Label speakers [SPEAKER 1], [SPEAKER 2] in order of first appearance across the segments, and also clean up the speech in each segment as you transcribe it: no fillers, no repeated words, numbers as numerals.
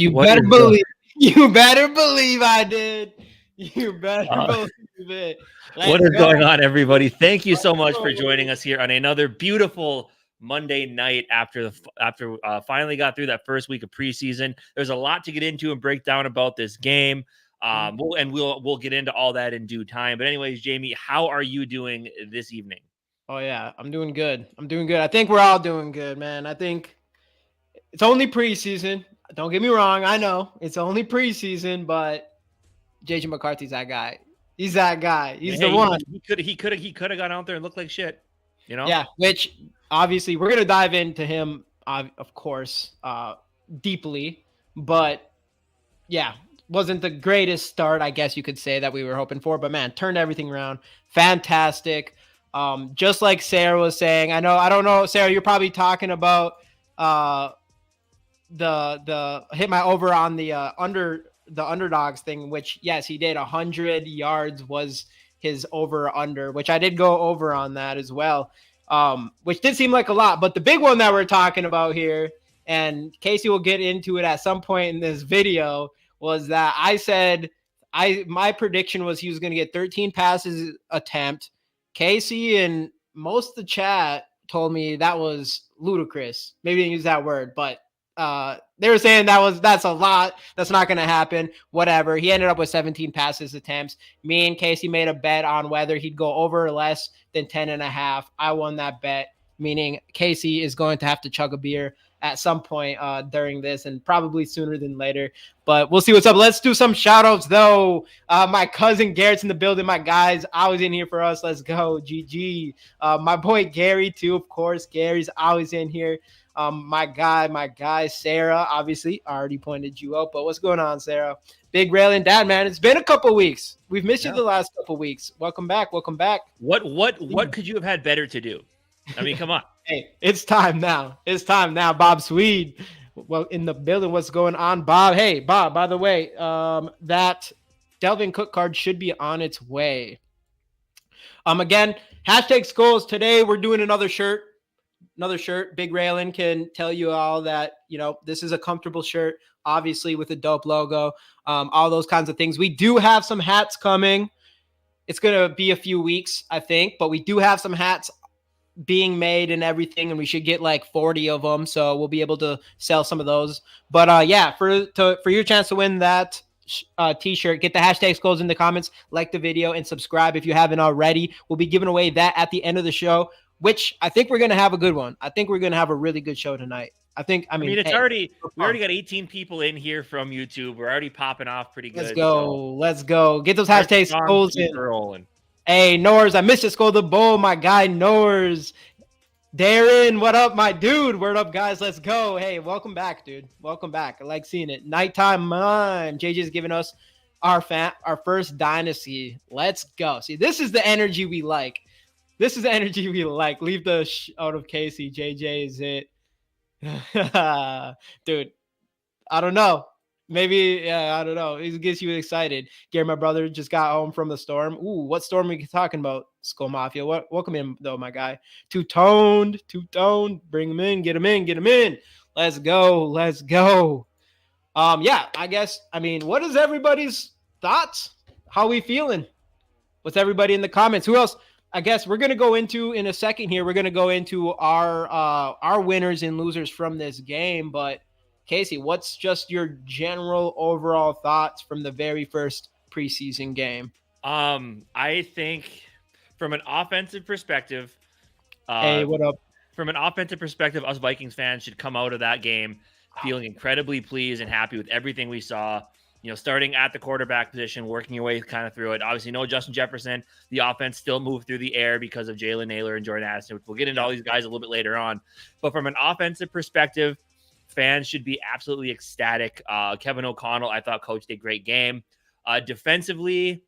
[SPEAKER 1] You better believe I did. You better believe it.
[SPEAKER 2] What is going on, everybody? Thank you so much for joining us here on another beautiful Monday night after finally got through that first week of preseason. There's a lot to get into and break down about this game. We'll get into all that in due time. But anyways, Jamie, how are you doing this evening?
[SPEAKER 1] Oh yeah, I'm doing good. I think we're all doing good, man. I think it's only preseason. Don't get me wrong. I know it's only preseason, but JJ McCarthy's that guy. He's that guy. He's the one.
[SPEAKER 2] He could have gone out there and looked like shit. You know?
[SPEAKER 1] Yeah, which obviously we're gonna dive into him, of course, deeply. But yeah, wasn't the greatest start, I guess you could say, that we were hoping for. But man, turned everything around. Fantastic. Just like Sarah was saying, I don't know, Sarah, you're probably talking about the hit my over on the underdogs thing, which yes, he did. 100 yards was his over under, which I did go over on that as well. Which did seem like a lot, but the big one that we're talking about here, and Casey will get into it at some point in this video, was that I said my prediction was he was going to get 13 passes attempt. Casey and most of the chat told me that was ludicrous. Maybe didn't use that word, but they were saying that's a lot. That's not going to happen. Whatever. He ended up with 17 passes attempts. Me and Casey made a bet on whether he'd go over or less than 10.5. I won that bet, meaning Casey is going to have to chug a beer at some point during this, and probably sooner than later. But we'll see what's up. Let's do some shout outs though. My cousin Garrett's in the building. My guys always in here for us. Let's go. GG. My boy Gary too, of course. Gary's always in here. My guy Sarah, obviously already pointed you out, but what's going on, Sarah? Big Rail and Dad, man. It's been a couple weeks. We've missed you the last couple weeks. Welcome back.
[SPEAKER 2] What could you have had better to do? I mean, come on.
[SPEAKER 1] Hey, it's time now. Bob Swede, well, in the building. What's going on, Bob? Hey, Bob, by the way, that Delvin Cook card should be on its way. Again, hashtag Skulls. Today we're doing another shirt. Big Raylan can tell you all that, this is a comfortable shirt, obviously with a dope logo, all those kinds of things. We do have some hats coming. It's going to be a few weeks, I think, but we do have some hats being made and everything, and we should get like 40 of them, so we'll be able to sell some of those. But yeah, for your chance to win that t-shirt, get the hashtag Skulls in the comments, like the video, and subscribe if you haven't already. We'll be giving away that at the end of the show, which I think we're going to have a good one. I think we're going to have a really good show tonight. I mean,
[SPEAKER 2] we already got 18 people in here from YouTube. We're already popping off pretty good.
[SPEAKER 1] Let's go. Get those hashtags Skulls in.
[SPEAKER 2] Rolling.
[SPEAKER 1] Hey, Nors, I missed you, Skull the Bull, my guy Nors. Darren, what up, my dude? Word up, guys. Let's go. Hey, welcome back, dude. Welcome back. I like seeing it. Nighttime mime. JJ's giving us our first dynasty. Let's go. See, this is the energy we like. Leave the out of Casey. JJ is it. Dude, I don't know. Maybe, I don't know. It gets you excited. Gary, my brother, just got home from the storm. Ooh, what storm are we talking about? Skull Mafia. Welcome in, though, my guy. Two-toned. Bring him in. Get him in. Let's go. Yeah, I guess, what is everybody's thoughts? How are we feeling? What's everybody in the comments? Who else? I guess we're going to go into, in a second here, we're going to go into our winners and losers from this game, but Casey, what's just your general overall thoughts from the very first preseason game?
[SPEAKER 2] I think from an offensive perspective,
[SPEAKER 1] hey, what up?
[SPEAKER 2] From an offensive perspective, us Vikings fans should come out of that game feeling incredibly pleased and happy with everything we saw. Starting at the quarterback position, working your way kind of through it. Obviously, no Justin Jefferson. The offense still moved through the air because of Jalen Naylor and Jordan Addison, which we'll get into all these guys a little bit later on. But from an offensive perspective, fans should be absolutely ecstatic. Kevin O'Connell, I thought, coached a great game. Defensively,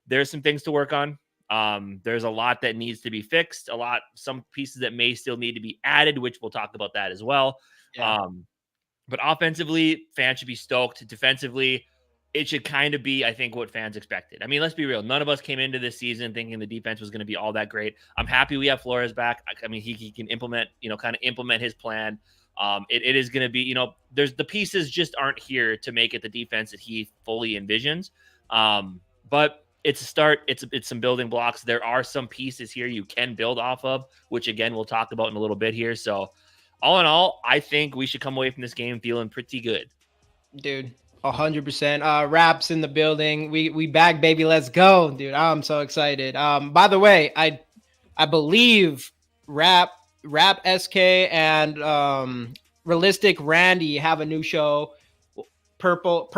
[SPEAKER 2] there's some things to work on. There's a lot that needs to be fixed. Some pieces that may still need to be added, which we'll talk about that as well. Yeah. But offensively, fans should be stoked. Defensively, it should kind of be, I think, what fans expected. I mean, let's be real. None of us came into this season thinking the defense was going to be all that great. I'm happy we have Flores back. I mean, he can implement, kind of implement his plan. It is going to be, there's the pieces just aren't here to make it the defense that he fully envisions. But it's a start. It's some building blocks. There are some pieces here you can build off of, which again, we'll talk about in a little bit here. So all in all, I think we should come away from this game feeling pretty good.
[SPEAKER 1] Dude, 100%. Raps in the building. We back, baby. Let's go, dude. I'm so excited. By the way, I believe Rap SK and Realistic Randy have a new show, Purple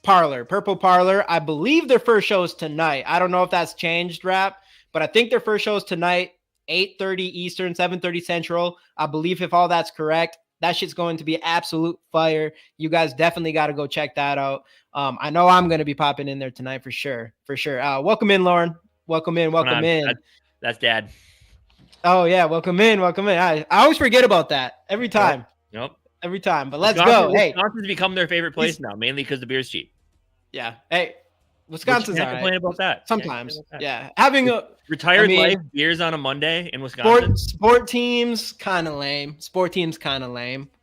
[SPEAKER 1] Parlor. I believe their first show is tonight. I don't know if that's changed, Rap, but I think their first show is tonight, 8:30 Eastern, 7:30 Central. I believe if all that's correct, that shit's going to be absolute fire. You guys definitely got to go check that out. I know I'm going to be popping in there tonight for sure. Welcome in, Lauren. Welcome in.
[SPEAKER 2] That's Dad.
[SPEAKER 1] Oh yeah, welcome in. I always forget about that every time.
[SPEAKER 2] Yep.
[SPEAKER 1] Every time. But let's go. Hey,
[SPEAKER 2] Wisconsin's become their favorite place now, mainly because the beer's cheap.
[SPEAKER 1] Yeah. Hey, Wisconsin's all right.
[SPEAKER 2] Complain about that.
[SPEAKER 1] Sometimes. Yeah. Having a
[SPEAKER 2] retired life beers on a Monday in Wisconsin.
[SPEAKER 1] Sport teams kind of lame.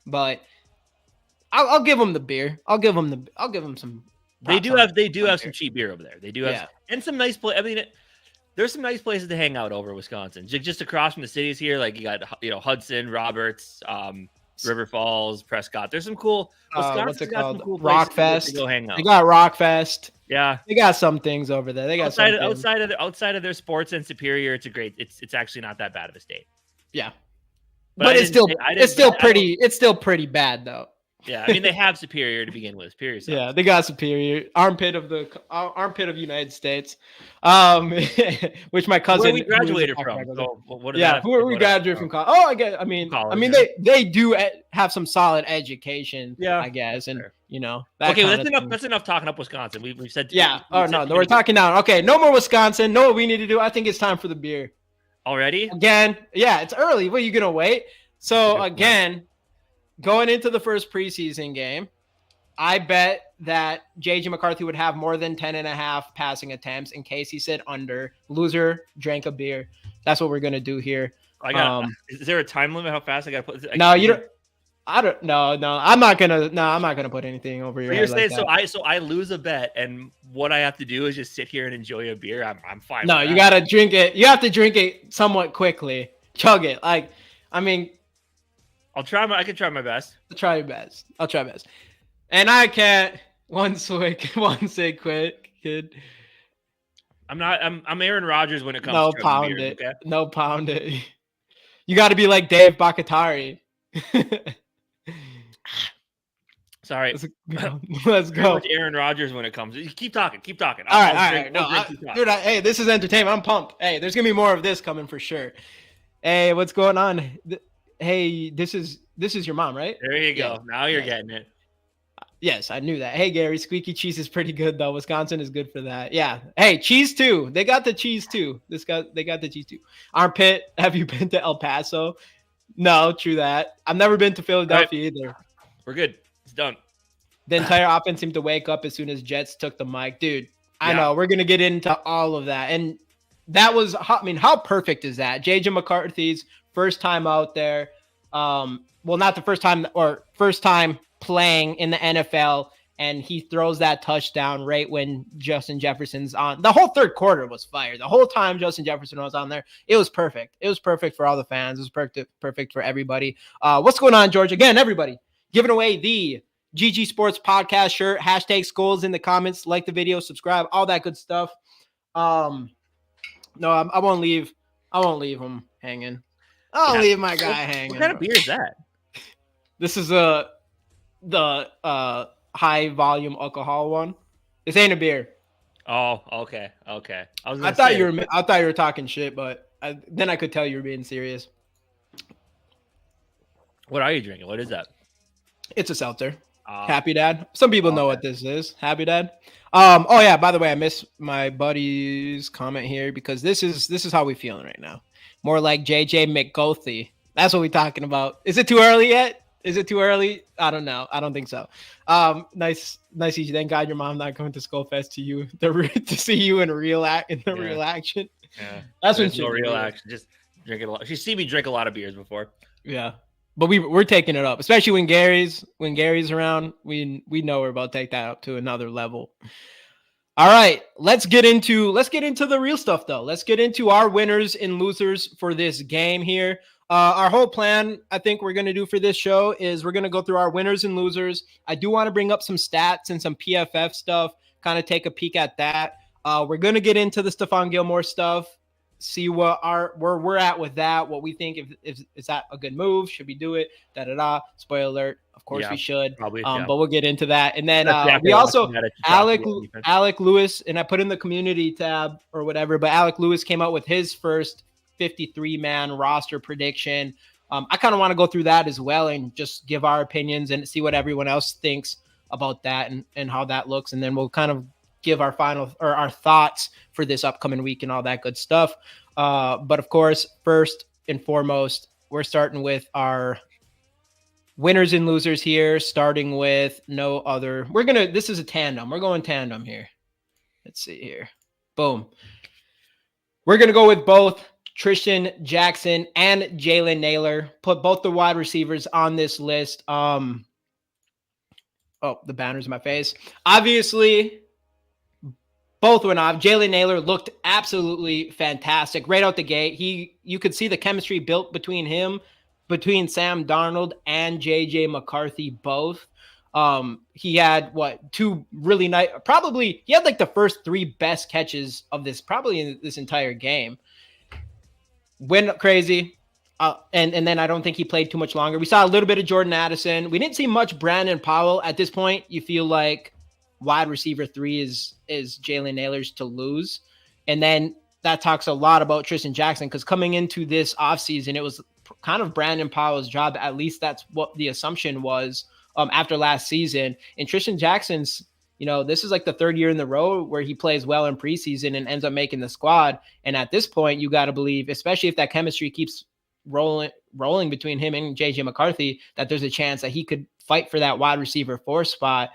[SPEAKER 1] But I'll give them the beer. I'll give them some.
[SPEAKER 2] They do have some cheap beer over there. They do have and some nice play. I mean, there's some nice places to hang out over Wisconsin. Just across from the cities here, like you got Hudson, Roberts, River Falls, Prescott. There's some cool. Wisconsin's got some cool
[SPEAKER 1] Rockfest.
[SPEAKER 2] To go hang out.
[SPEAKER 1] They got Rockfest.
[SPEAKER 2] Yeah,
[SPEAKER 1] they got some things over there. They got
[SPEAKER 2] outside of their sports and Superior. It's actually not that bad of a state.
[SPEAKER 1] Yeah, but it's still pretty bad though.
[SPEAKER 2] Yeah, I mean they have Superior to begin with. Superior.
[SPEAKER 1] Yeah, they got Superior, armpit of United States, which my cousin
[SPEAKER 2] where we graduated from. So
[SPEAKER 1] who we graduated from college? Oh, they do have some solid education. Yeah, I guess, and
[SPEAKER 2] that's enough talking up Wisconsin. We've said
[SPEAKER 1] we're talking down. Okay, no more Wisconsin. Know what we need to do? I think it's time for the beer.
[SPEAKER 2] Already?
[SPEAKER 1] Again, yeah, it's early. What are you gonna wait? So again. Going into the first preseason game, I bet that JJ McCarthy would have more than 10.5 passing attempts in case he said under. Loser drank a beer. That's what we're going to do here.
[SPEAKER 2] Is there a time limit how fast I got to put?
[SPEAKER 1] No, you don't. I don't. No. I'm not gonna put anything over your head.
[SPEAKER 2] Like so I lose a bet, and what I have to do is just sit here and enjoy a beer. I'm fine.
[SPEAKER 1] No, you gotta drink it. You have to drink it somewhat quickly. Chug it. I
[SPEAKER 2] can try my best.
[SPEAKER 1] I'll try your best. And I can't one say quick, kid.
[SPEAKER 2] I'm Aaron Rodgers when it comes to
[SPEAKER 1] pound
[SPEAKER 2] beer,
[SPEAKER 1] it.
[SPEAKER 2] Okay?
[SPEAKER 1] No, pound it. You got to be like Dave Bakatari.
[SPEAKER 2] Sorry.
[SPEAKER 1] Let's go.
[SPEAKER 2] Aaron Rodgers when it comes. Keep talking.
[SPEAKER 1] All right. Dude, hey, this is entertainment. I'm pumped. Hey, there's gonna be more of this coming for sure. Hey, what's going on? Hey, this is your mom, right?
[SPEAKER 2] There you go. Now you're getting it.
[SPEAKER 1] Yes, I knew that. Hey, Gary, squeaky cheese is pretty good though. Wisconsin is good for that. Yeah. Hey, cheese too. They got the cheese too. They got the cheese too. Armpit, have you been to El Paso? No, true that. I've never been to Philadelphia either.
[SPEAKER 2] We're good. It's done.
[SPEAKER 1] The entire offense seemed to wake up as soon as Jets took the mic. Dude, I know. We're going to get into all of that. And that was, how perfect is that? JJ McCarthy's first time out there. Well, not the first time, or first time playing in the NFL. And he throws that touchdown right when Justin Jefferson's on. The whole third quarter was fire. The whole time Justin Jefferson was on there, it was perfect. It was perfect for all the fans. It was perfect for everybody. What's going on, George? Again, everybody giving away the GG Sports Podcast shirt. Hashtag Skols in the comments. Like the video, subscribe, all that good stuff. No, I won't leave. I won't leave him hanging. I'll leave my guy hanging.
[SPEAKER 2] What kind of beer is that?
[SPEAKER 1] This is the high volume alcohol one. This ain't a beer.
[SPEAKER 2] Oh, okay.
[SPEAKER 1] I thought you were talking shit, but then I could tell you were being serious.
[SPEAKER 2] What are you drinking? What is that?
[SPEAKER 1] It's a seltzer. Happy Dad. Some people know what this is. Happy Dad. Oh yeah. By the way, I missed my buddy's comment here because this is how we feeling right now. More like JJ McCarthy. That's what we're talking about. Is it too early yet? Is it too early? I don't know. I don't think so. Nice. Thank God your mom not coming to Skol Fest to you to see you in real action. Yeah,
[SPEAKER 2] that's when no real action. Just drink a lot. She's seen me drink a lot of beers before.
[SPEAKER 1] Yeah, but we're taking it up, especially when Gary's around. We know we're about to take that up to another level. All right, let's get into the real stuff though. Let's get into our winners and losers for this game here. Our whole plan, I think we're going to do for this show is we're going to go through our winners and losers. I do want to bring up some stats and some PFF stuff, kind of take a peek at that. We're going to get into the Stephon Gilmore stuff, see where we're at with that, what we think, if is that a good move, should we do it, spoiler alert, of course we should,
[SPEAKER 2] probably,
[SPEAKER 1] but we'll get into that. And then we also Alec Lewis, and I put in the community tab or whatever, but Alec Lewis came out with his first 53-man roster prediction. I kind of want to go through that as well and just give our opinions and see what everyone else thinks about that and how that looks, and then we'll kind of give our final or our thoughts for this upcoming week and all that good stuff. But of course, first and foremost, we're starting with our winners and losers here, starting with no other. This is a tandem. We're going tandem here. Let's see here. Boom. We're going to go with both Tristan Jackson and Jalen Nailor. Put both the wide receivers on this list. Oh, the banner's in my face. Obviously, both went off. Jalen Nailor looked absolutely fantastic right out the gate. You could see the chemistry built between Sam Darnold and JJ McCarthy both. He had two really nice, probably he had like the first three best catches of this, probably in this entire game. Went crazy. And then I don't think he played too much longer. We saw a little bit of Jordan Addison. We didn't see much Brandon Powell at this point. You feel like wide receiver 3 is Jalen Nailor's to lose. And then that talks a lot about Tristan Jackson, because coming into this offseason, it was kind of Brandon Powell's job. At least that's what the assumption was after last season. And Tristan Jackson's, this is like the third year in the row where he plays well in preseason and ends up making the squad. And at this point, you got to believe, especially if that chemistry keeps rolling between him and JJ McCarthy, that there's a chance that he could fight for that wide receiver 4 spot.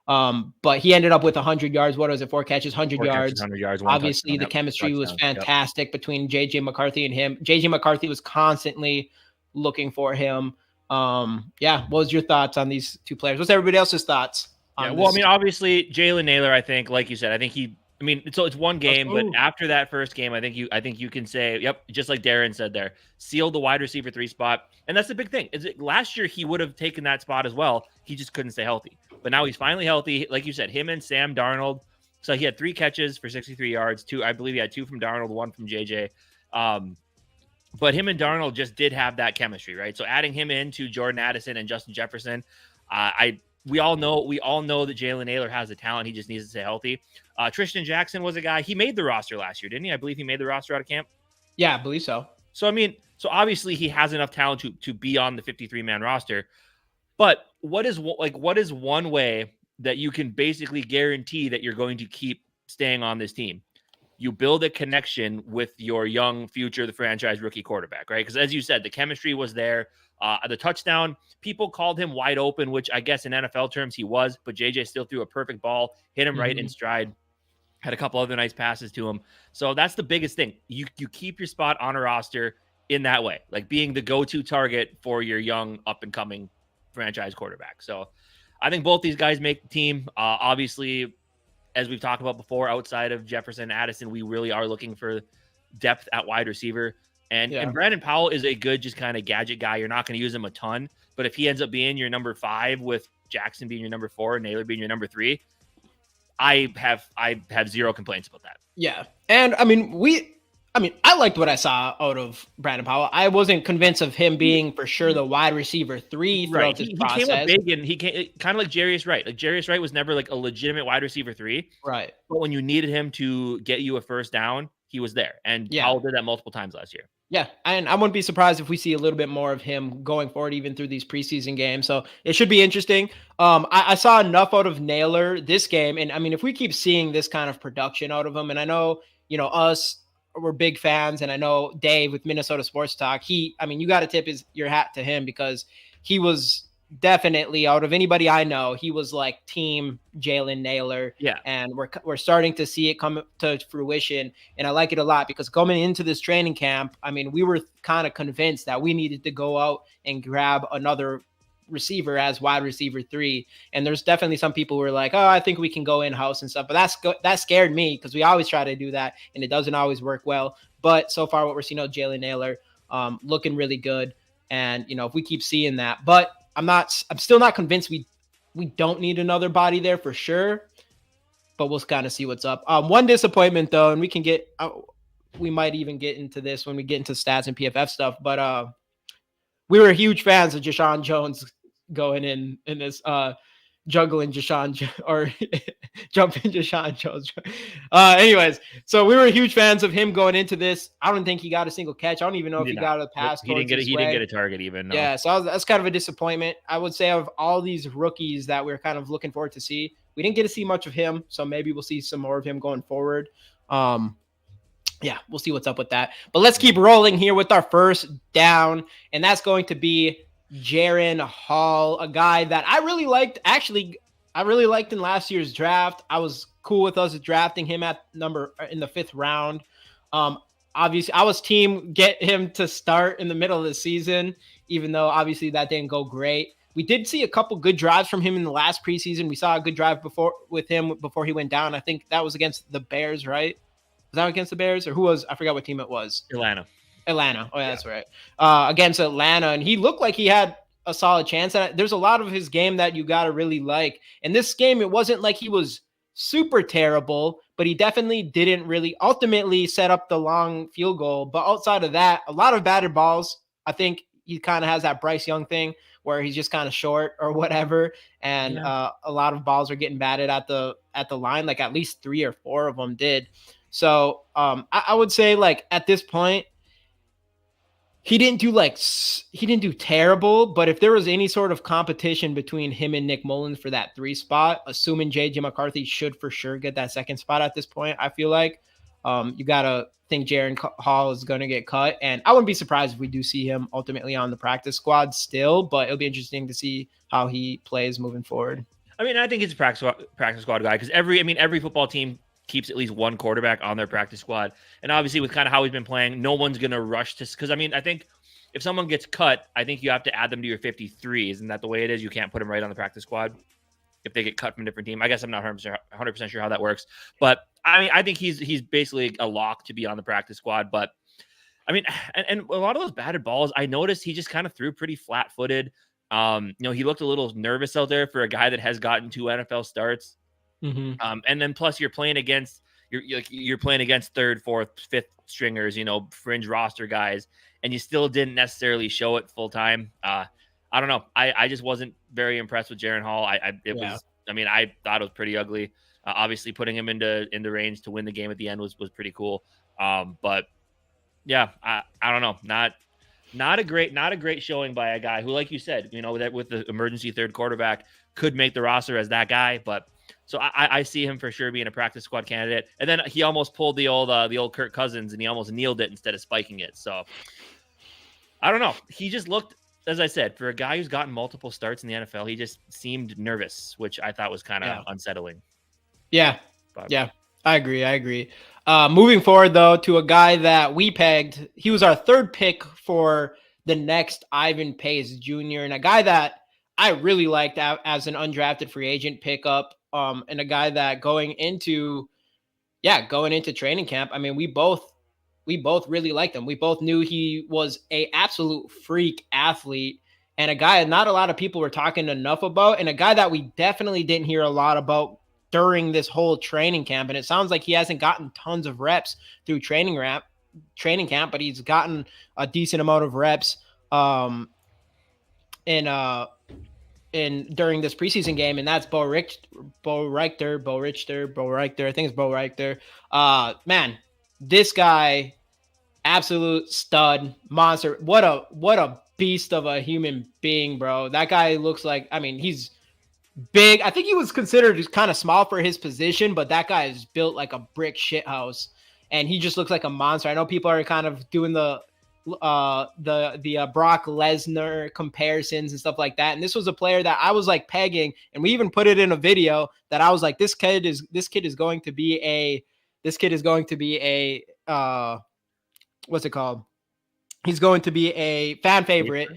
[SPEAKER 1] But he ended up with 100 yards. What was it? 4 catches, 100 yards.
[SPEAKER 2] 100 yards.
[SPEAKER 1] Obviously, the chemistry was fantastic between JJ McCarthy and him. JJ McCarthy was constantly looking for him. What was your thoughts on these two players? What's everybody else's thoughts?
[SPEAKER 2] Obviously, Jalen Nailor, I think, like you said, it's one game, but after that first game, I think you can say, yep, just like Darren said there, sealed the wide receiver 3 spot. And that's the big thing. Last year he would have taken that spot as well. He just couldn't stay healthy. But now he's finally healthy. Like you said, him and Sam Darnold. So he had 3 catches for 63 yards. I believe he had 2 from Darnold, 1 from JJ. But him and Darnold just did have that chemistry, right? So adding him into Jordan Addison and Justin Jefferson, we all know that Jalen Nailor has the talent. He just needs to stay healthy. Tristan Jackson was a guy, he made the roster last year, didn't he? I believe he made the roster out of camp.
[SPEAKER 1] Yeah, I believe so.
[SPEAKER 2] So obviously he has enough talent to be on the 53-man roster. But what is one way that you can basically guarantee that you're going to keep staying on this team? You build a connection with your young future, the franchise rookie quarterback, right? Because as you said, the chemistry was there. The touchdown, people called him wide open, which I guess in NFL terms he was, but JJ still threw a perfect ball, hit him right in stride, had a couple other nice passes to him. So that's the biggest thing. You keep your spot on a roster in that way, like being the go-to target for your young up-and-coming franchise quarterback. So I think both these guys make the team. Obviously, as we've talked about before, outside of Jefferson, Addison, we really are looking for depth at wide receiver. And Brandon Powell is a good, just kind of gadget guy. You're not going to use him a ton, but if he ends up being your number 5 with Jackson being your number 4 and Nailor being your number 3, I have zero complaints about that. Yeah.
[SPEAKER 1] And I liked what I saw out of Brandon Powell. I wasn't convinced of him being for sure the wide receiver 3 throughout this process.
[SPEAKER 2] He came up big, and he came kind of like Jarius Wright. Like Jarius Wright was never like a legitimate wide receiver 3.
[SPEAKER 1] Right.
[SPEAKER 2] But when you needed him to get you a first down, he was there. And Powell did that multiple times last year.
[SPEAKER 1] Yeah, and I wouldn't be surprised if we see a little bit more of him going forward, even through these preseason games. So it should be interesting. I saw enough out of Nailor this game, and if we keep seeing this kind of production out of him, and I know we're big fans, and I know Dave with Minnesota Sports Talk, you got to tip your hat to him, because he was definitely out of anybody I know, he was like team Jalen Naylor.
[SPEAKER 2] Yeah.
[SPEAKER 1] And we're starting to see it come to fruition. And I like it a lot because coming into this training camp, I mean, we were kind of convinced that we needed to go out and grab another receiver as wide receiver 3. And there's definitely some people who are like, oh, I think we can go in-house and stuff. But that scared me because we always try to do that and it doesn't always work well. But so far what we're seeing of Jalen Naylor looking really good. And, you know, if we keep seeing that, but I'm still not convinced we don't need another body there for sure, but we'll kind of see what's up. One disappointment though, and we might even get into this when we get into stats and PFF stuff, but we were huge fans of Deshaun Jones going in this juggling Deshaun or jumping Deshaun Jones. Anyways, so we were huge fans of him going into this. I don't think he got a single catch. I don't even know if he got a pass.
[SPEAKER 2] He didn't get a target even. No.
[SPEAKER 1] Yeah, so that's kind of a disappointment. I would say of all these rookies that we're kind of looking forward to see, we didn't get to see much of him. So maybe we'll see some more of him going forward. Yeah, we'll see what's up with that. But let's keep rolling here with our first down, and that's going to be Jaren Hall, a guy that I really liked. Actually, I really liked in last year's draft. I was cool with us drafting him in the 5th round. Obviously, I was team get him to start in the middle of the season, even though obviously that didn't go great. We did see a couple good drives from him in the last preseason. We saw a good drive before he went down. I think that was against the Bears, right? Was that against the Bears or who was? I forgot what team it was.
[SPEAKER 2] Atlanta.
[SPEAKER 1] Oh, yeah, that's right. Against Atlanta, and he looked like he had a solid chance. And there's a lot of his game that you got to really like. In this game, it wasn't like he was super terrible, but he definitely didn't really ultimately set up the long field goal. But outside of that, a lot of batted balls. I think he kind of has that Bryce Young thing where he's just kind of short or whatever. And a lot of balls are getting batted at the line, like at least 3 or 4 of them did. So I would say like at this point, he didn't do terrible, but if there was any sort of competition between him and Nick Mullins for that 3 spot, assuming JJ McCarthy should for sure get that 2nd spot at this point, I feel like you got to think Jaren Hall is going to get cut. And I wouldn't be surprised if we do see him ultimately on the practice squad still, but it'll be interesting to see how he plays moving forward.
[SPEAKER 2] I mean, I think he's a practice squad guy because every football team keeps at least one quarterback on their practice squad. And obviously with kind of how he's been playing, no one's going to rush to, because I mean, I think if someone gets cut, I think you have to add them to your 53. Isn't that the way it is? You can't put them right on the practice squad if they get cut from a different team. I guess I'm not 100% sure how that works, but I mean, I think he's basically a lock to be on the practice squad. But I mean, and a lot of those batted balls, I noticed he just kind of threw pretty flat footed. He looked a little nervous out there for a guy that has gotten 2 NFL starts.
[SPEAKER 1] Mm-hmm.
[SPEAKER 2] And then plus you're playing against 3rd, 4th, 5th stringers, fringe roster guys, and you still didn't necessarily show it full time. I don't know. I just wasn't very impressed with Jaren Hall. I thought it was pretty ugly. Obviously putting him into range to win the game at the end was pretty cool. But yeah, I don't know. Not a great showing by a guy who, like you said, that with the emergency 3rd quarterback could make the roster as that guy, but so I see him for sure being a practice squad candidate. And then he almost pulled the old Kirk Cousins and he almost kneeled it instead of spiking it. So I don't know. He just looked, as I said, for a guy who's gotten multiple starts in the NFL, he just seemed nervous, which I thought was kind of unsettling.
[SPEAKER 1] Yeah. But, yeah, I agree. Moving forward, though, to a guy that we pegged, he was our 3rd pick for the next Ivan Pace Jr. and a guy that I really liked as an undrafted free agent pickup. And a guy that going into training camp, I mean, we both really liked him. We both knew he was a absolute freak athlete and a guy not a lot of people were talking enough about, and a guy that we definitely didn't hear a lot about during this whole training camp. And it sounds like he hasn't gotten tons of reps through training camp, but he's gotten a decent amount of reps during this preseason game, and that's Bo Richter. I think it's Bo Richter. Man, this guy, absolute stud, monster. What a beast of a human being, bro. That guy looks like, I mean, he's big. I think he was considered just kind of small for his position, but that guy is built like a brick shithouse, and he just looks like a monster. I know people are kind of doing the the Brock Lesnar comparisons and stuff like that. And this was a player that I was like pegging, and we even put it in a video that I was like, this kid is going to be a what's it called? He's going to be a fan favorite.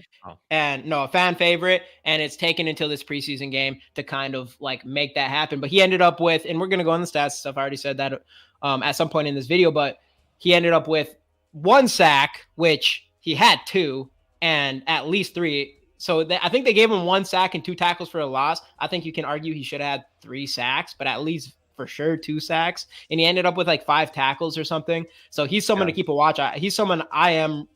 [SPEAKER 1] A fan favorite, and it's taken until this preseason game to kind of like make that happen. But he ended up with, and we're gonna go on the stats stuff. I already said that at some point in this video, but he ended up with 1 sack, which he had 2, and at least 3. So I think they gave him 1 sack and 2 tackles for a loss. I think you can argue he should have had 3 sacks, but at least for sure 2 sacks. And he ended up with like 5 tackles or something. So he's someone to keep a watch. He's someone I'm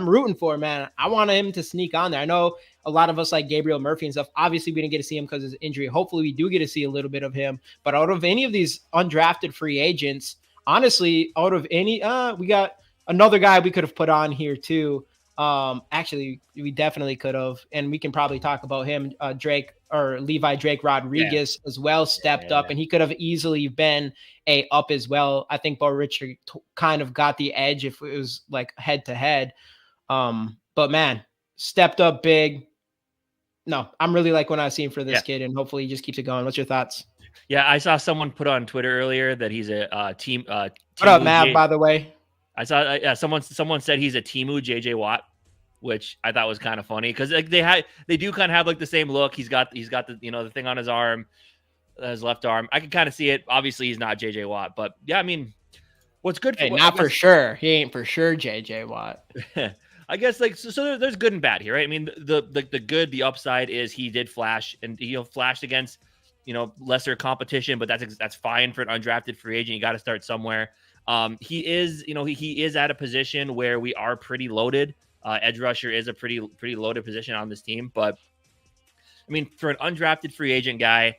[SPEAKER 1] rooting for, man. I want him to sneak on there. I know a lot of us like Gabriel Murphy and stuff. Obviously, we didn't get to see him because of his injury. Hopefully, we do get to see a little bit of him. But out of any of these undrafted free agents, honestly, out of any, we got another guy we could have put on here too. Actually, we definitely could have, and we can probably talk about him. Levi Drake Rodriguez as well stepped up, and he could have easily been a up as well. I think Bo Richard kind of got the edge if it was like head to head. But man, stepped up big. No, I'm really like when I see him for this kid, and hopefully he just keeps it going. What's your thoughts?
[SPEAKER 2] Yeah, I saw someone put on Twitter earlier that he's a team. What
[SPEAKER 1] up, Matt? By the way,
[SPEAKER 2] I saw someone said he's a Timu JJ Watt, which I thought was kind of funny because like they do kind of have like the same look. He's got the the thing on his arm, his left arm. I can kind of see it. Obviously, he's not JJ Watt, but yeah, I mean, what's good for
[SPEAKER 1] not for sure. He ain't for sure JJ Watt.
[SPEAKER 2] I guess like so there's good and bad here, right? I mean, the good, the upside is he did flash and he flashed against lesser competition, but that's fine for an undrafted free agent. You got to start somewhere. He is he is at a position where we are pretty loaded. Edge rusher is a pretty loaded position on this team, but I mean, for an undrafted free agent guy,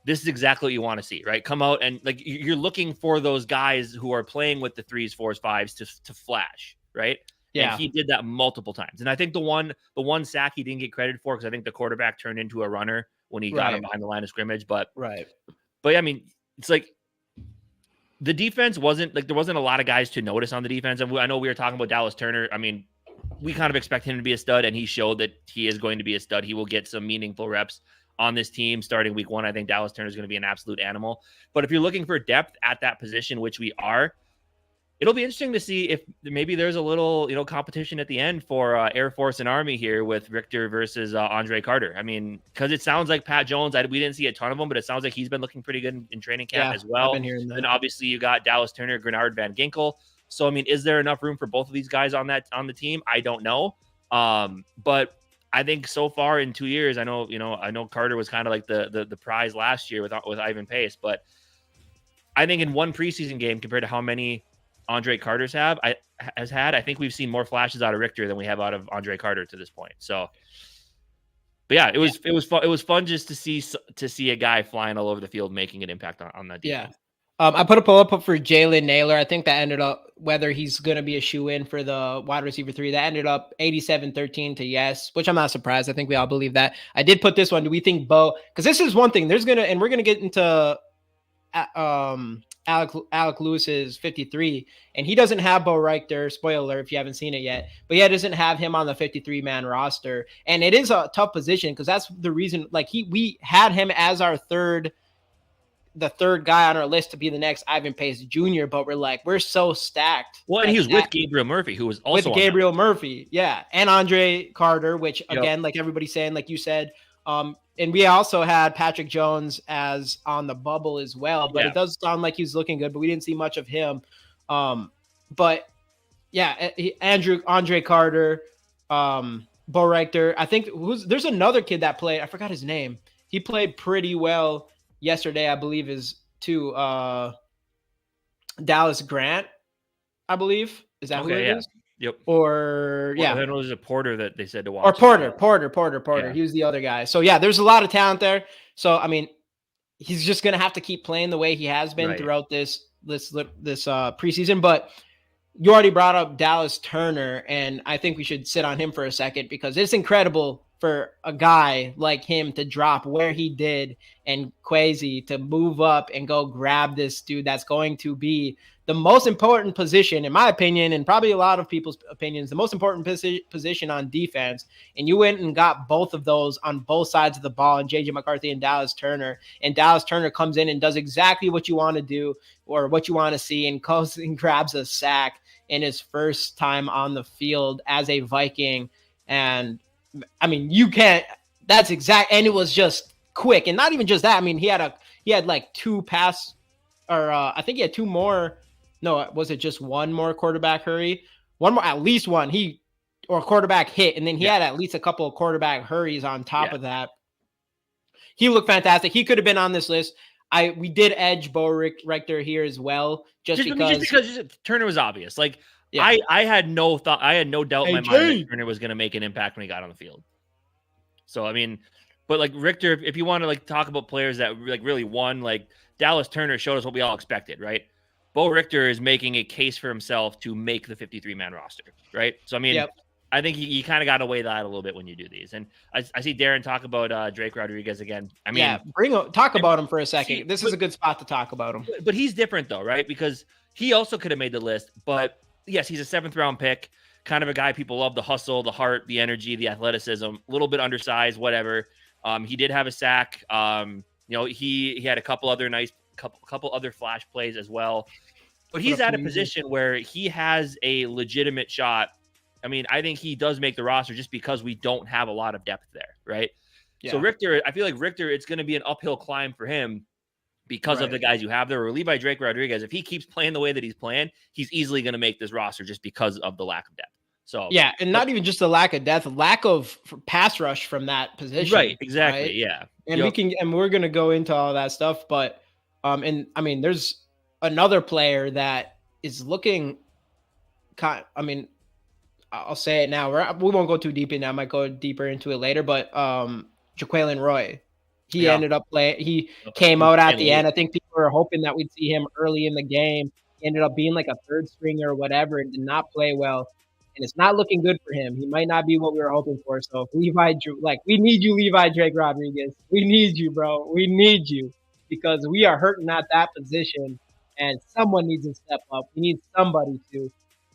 [SPEAKER 2] this is exactly what you want to see, right? Come out and like you're looking for those guys who are playing with the 3s, 4s, 5s to flash, right? Yeah, and he did that multiple times, and I think the one sack he didn't get credit for because I think the quarterback turned into a runner when he got him behind the line of scrimmage. But I mean, it's like the defense wasn't like there wasn't a lot of guys to notice on the defense. And I know we were talking about Dallas Turner. I mean, we kind of expect him to be a stud, and he showed that he is going to be a stud. He will get some meaningful reps on this team starting week 1. I think Dallas Turner is going to be an absolute animal. But if you're looking for depth at that position, which we are, it'll be interesting to see if maybe there's a little, competition at the end for Air Force and Army here with Richter versus Andre Carter. I mean, because it sounds like Pat Jones, we didn't see a ton of him, but it sounds like he's been looking pretty good in training camp as well. And obviously you got Dallas Turner, Grenard Van Ginkel. So, I mean, is there enough room for both of these guys on the team? I don't know. But I think so far in 2 years, I know Carter was kind of like the prize last year with Ivan Pace, but I think in one preseason game compared to how many Andre Carter's I think we've seen more flashes out of Richter than we have out of Andre Carter to this point. So, but yeah, it was fun just to see a guy flying all over the field making an impact on that defense.
[SPEAKER 1] I put a poll up for Jalen Naylor. I think that ended up, whether he's going to be a shoe-in for the wide receiver 3, that ended up 87-13 to yes, which I'm not surprised. I think we all believe that. I did put this one. Do we think Bo, because this is one thing, we're going to get into Alec Lewis's 53, and he doesn't have Bo Richter. Spoiler alert if you haven't seen it yet, but yeah, doesn't have him on the 53-man roster, and it is a tough position because that's the reason. Like we had him as the third guy on our list to be the next Ivan Pace Jr., but we're so stacked.
[SPEAKER 2] Well, and he was with Gabriel Murphy, who was also
[SPEAKER 1] with Gabriel Murphy, and Andre Carter, which again, like everybody's saying, like you said. And we also had Patrick Jones as on the bubble as well, but it does sound like he's looking good, but we didn't see much of him. But yeah, Andre Carter, Bo Richter. I think there's another kid that played. I forgot his name. He played pretty well yesterday, I believe, is to Dallas Grant, I believe. Is that who it is?
[SPEAKER 2] Yep.
[SPEAKER 1] Or
[SPEAKER 2] then it was a Porter that they said to watch.
[SPEAKER 1] Or Porter. Yeah. He was the other guy. So yeah, there's a lot of talent there. So I mean, he's just gonna have to keep playing the way he has been throughout this preseason. But you already brought up Dallas Turner, and I think we should sit on him for a second because it's incredible for a guy like him to drop where he did and Kwesi to move up and go grab this dude that's going to be the most important position, in my opinion, and probably a lot of people's opinions, the most important position on defense. And you went and got both of those on both sides of the ball, and JJ McCarthy and Dallas Turner. And Dallas Turner comes in and does exactly what you want to do or what you want to see, and goes and grabs a sack in his first time on the field as a Viking. And I mean, you can't, that's exact. And it was just quick. And not even just that. I mean, he had like two pass, or I think he had two more. No, was it just one more quarterback hurry? One more, at least one. Or quarterback hit, and then he had at least a couple of quarterback hurries on top of that. He looked fantastic. He could have been on this list. We did edge Bo Richter here as well, just because
[SPEAKER 2] Turner was obvious. Like I had no doubt in my mind that Turner was going to make an impact when he got on the field. So I mean, but like Richter, if you want to like talk about players that like really won, like Dallas Turner showed us what we all expected, right? Bo Richter is making a case for himself to make the 53-man roster, right? So I mean, I think you kind of got to weigh that a little bit when you do these. And I see Darren talk about Drake Rodriguez again. I mean,
[SPEAKER 1] talk about him for a second. This is a good spot to talk about him.
[SPEAKER 2] But he's different though, right? Because he also could have made the list, but yes, he's a 7th round pick, kind of a guy people love, the hustle, the heart, the energy, the athleticism, a little bit undersized, whatever. He did have a sack. He had a couple other flash plays as well. But he's at a position where he has a legitimate shot. I mean, I think he does make the roster just because we don't have a lot of depth there, right? Yeah. So Richter, I feel like Richter, it's going to be an uphill climb for him because of the guys you have there. Or Levi Drake Rodriguez, if he keeps playing the way that he's playing, he's easily going to make this roster just because of the lack of depth. So
[SPEAKER 1] and not even just the lack of depth, lack of pass rush from that position.
[SPEAKER 2] Right, exactly, right? Yeah.
[SPEAKER 1] And we're going to go into all that stuff, but and I mean, there's another player that is looking I'll say it now. We won't go too deep in that. I might go deeper into it later, but Jaquelin Roy, he ended up playing. He came out at the end. I think people were hoping that we'd see him early in the game. He ended up being like a third stringer or whatever and did not play well. And it's not looking good for him. He might not be what we were hoping for. So we need you, Levi Drake Rodriguez. We need you, bro. We need you because we are hurting at that position. And someone needs to step up. We need somebody to.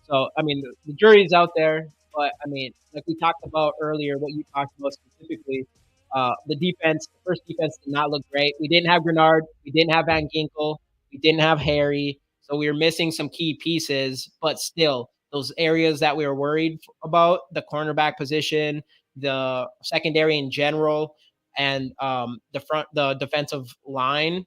[SPEAKER 1] So, I mean, the jury's out there. But, I mean, like we talked about earlier, what you talked about specifically, the first defense did not look great. We didn't have Grenard. We didn't have Van Ginkel. We didn't have Harry. So we were missing some key pieces. But still, those areas that we were worried about, the cornerback position, the secondary in general, and the defensive line,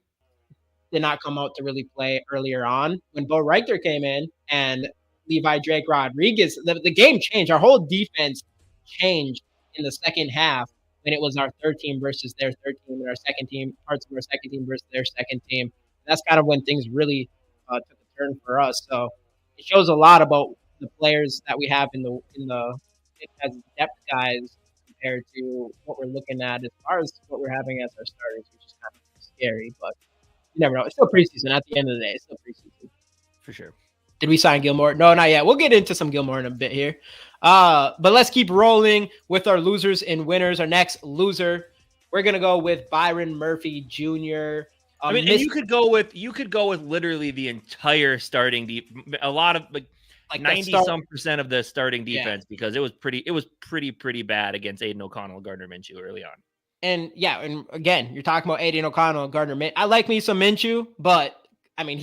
[SPEAKER 1] did not come out to really play earlier on. When Bo Richter came in and Levi Drake Rodriguez, the game changed. Our whole defense changed in the second half when it was our third team versus their third team, and our second team, parts of our second team versus their second team. That's kind of when things really took a turn for us. So it shows a lot about the players that we have in the as depth guys compared to what we're looking at as far as what we're having as our starters, which is kind of scary, but you never know. It's still preseason. At the end of the day, it's still preseason.
[SPEAKER 2] For sure.
[SPEAKER 1] Did we sign Gilmore? No, not yet. We'll get into some Gilmore in a bit here. But let's keep rolling with our losers and winners. Our next loser, we're gonna go with Byron Murphy Jr.
[SPEAKER 2] I mean, and you could go with literally the entire starting a lot of like 90% of the starting defense because it was pretty bad against Aiden O'Connell, Gardner Minshew early on.
[SPEAKER 1] And and again, you're talking about Aiden O'Connell and Gardner Minshew. I like me some Minshew, but I mean,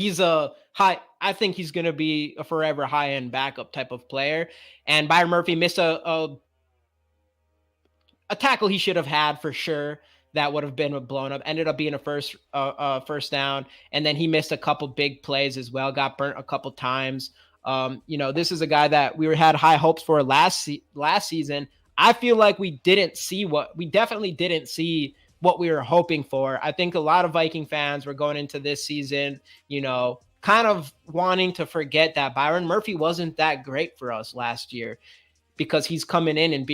[SPEAKER 1] I think he's going to be a forever high-end backup type of player. And Byron Murphy missed a tackle he should have had for sure. That would have been blown up. Ended up being a first down, and then he missed a couple big plays as well. Got burnt a couple times. This is a guy that we had high hopes for last season. I feel like we definitely didn't see what we were hoping for. I think a lot of Viking fans were going into this season, kind of wanting to forget that Byron Murphy wasn't that great for us last year because he's coming in and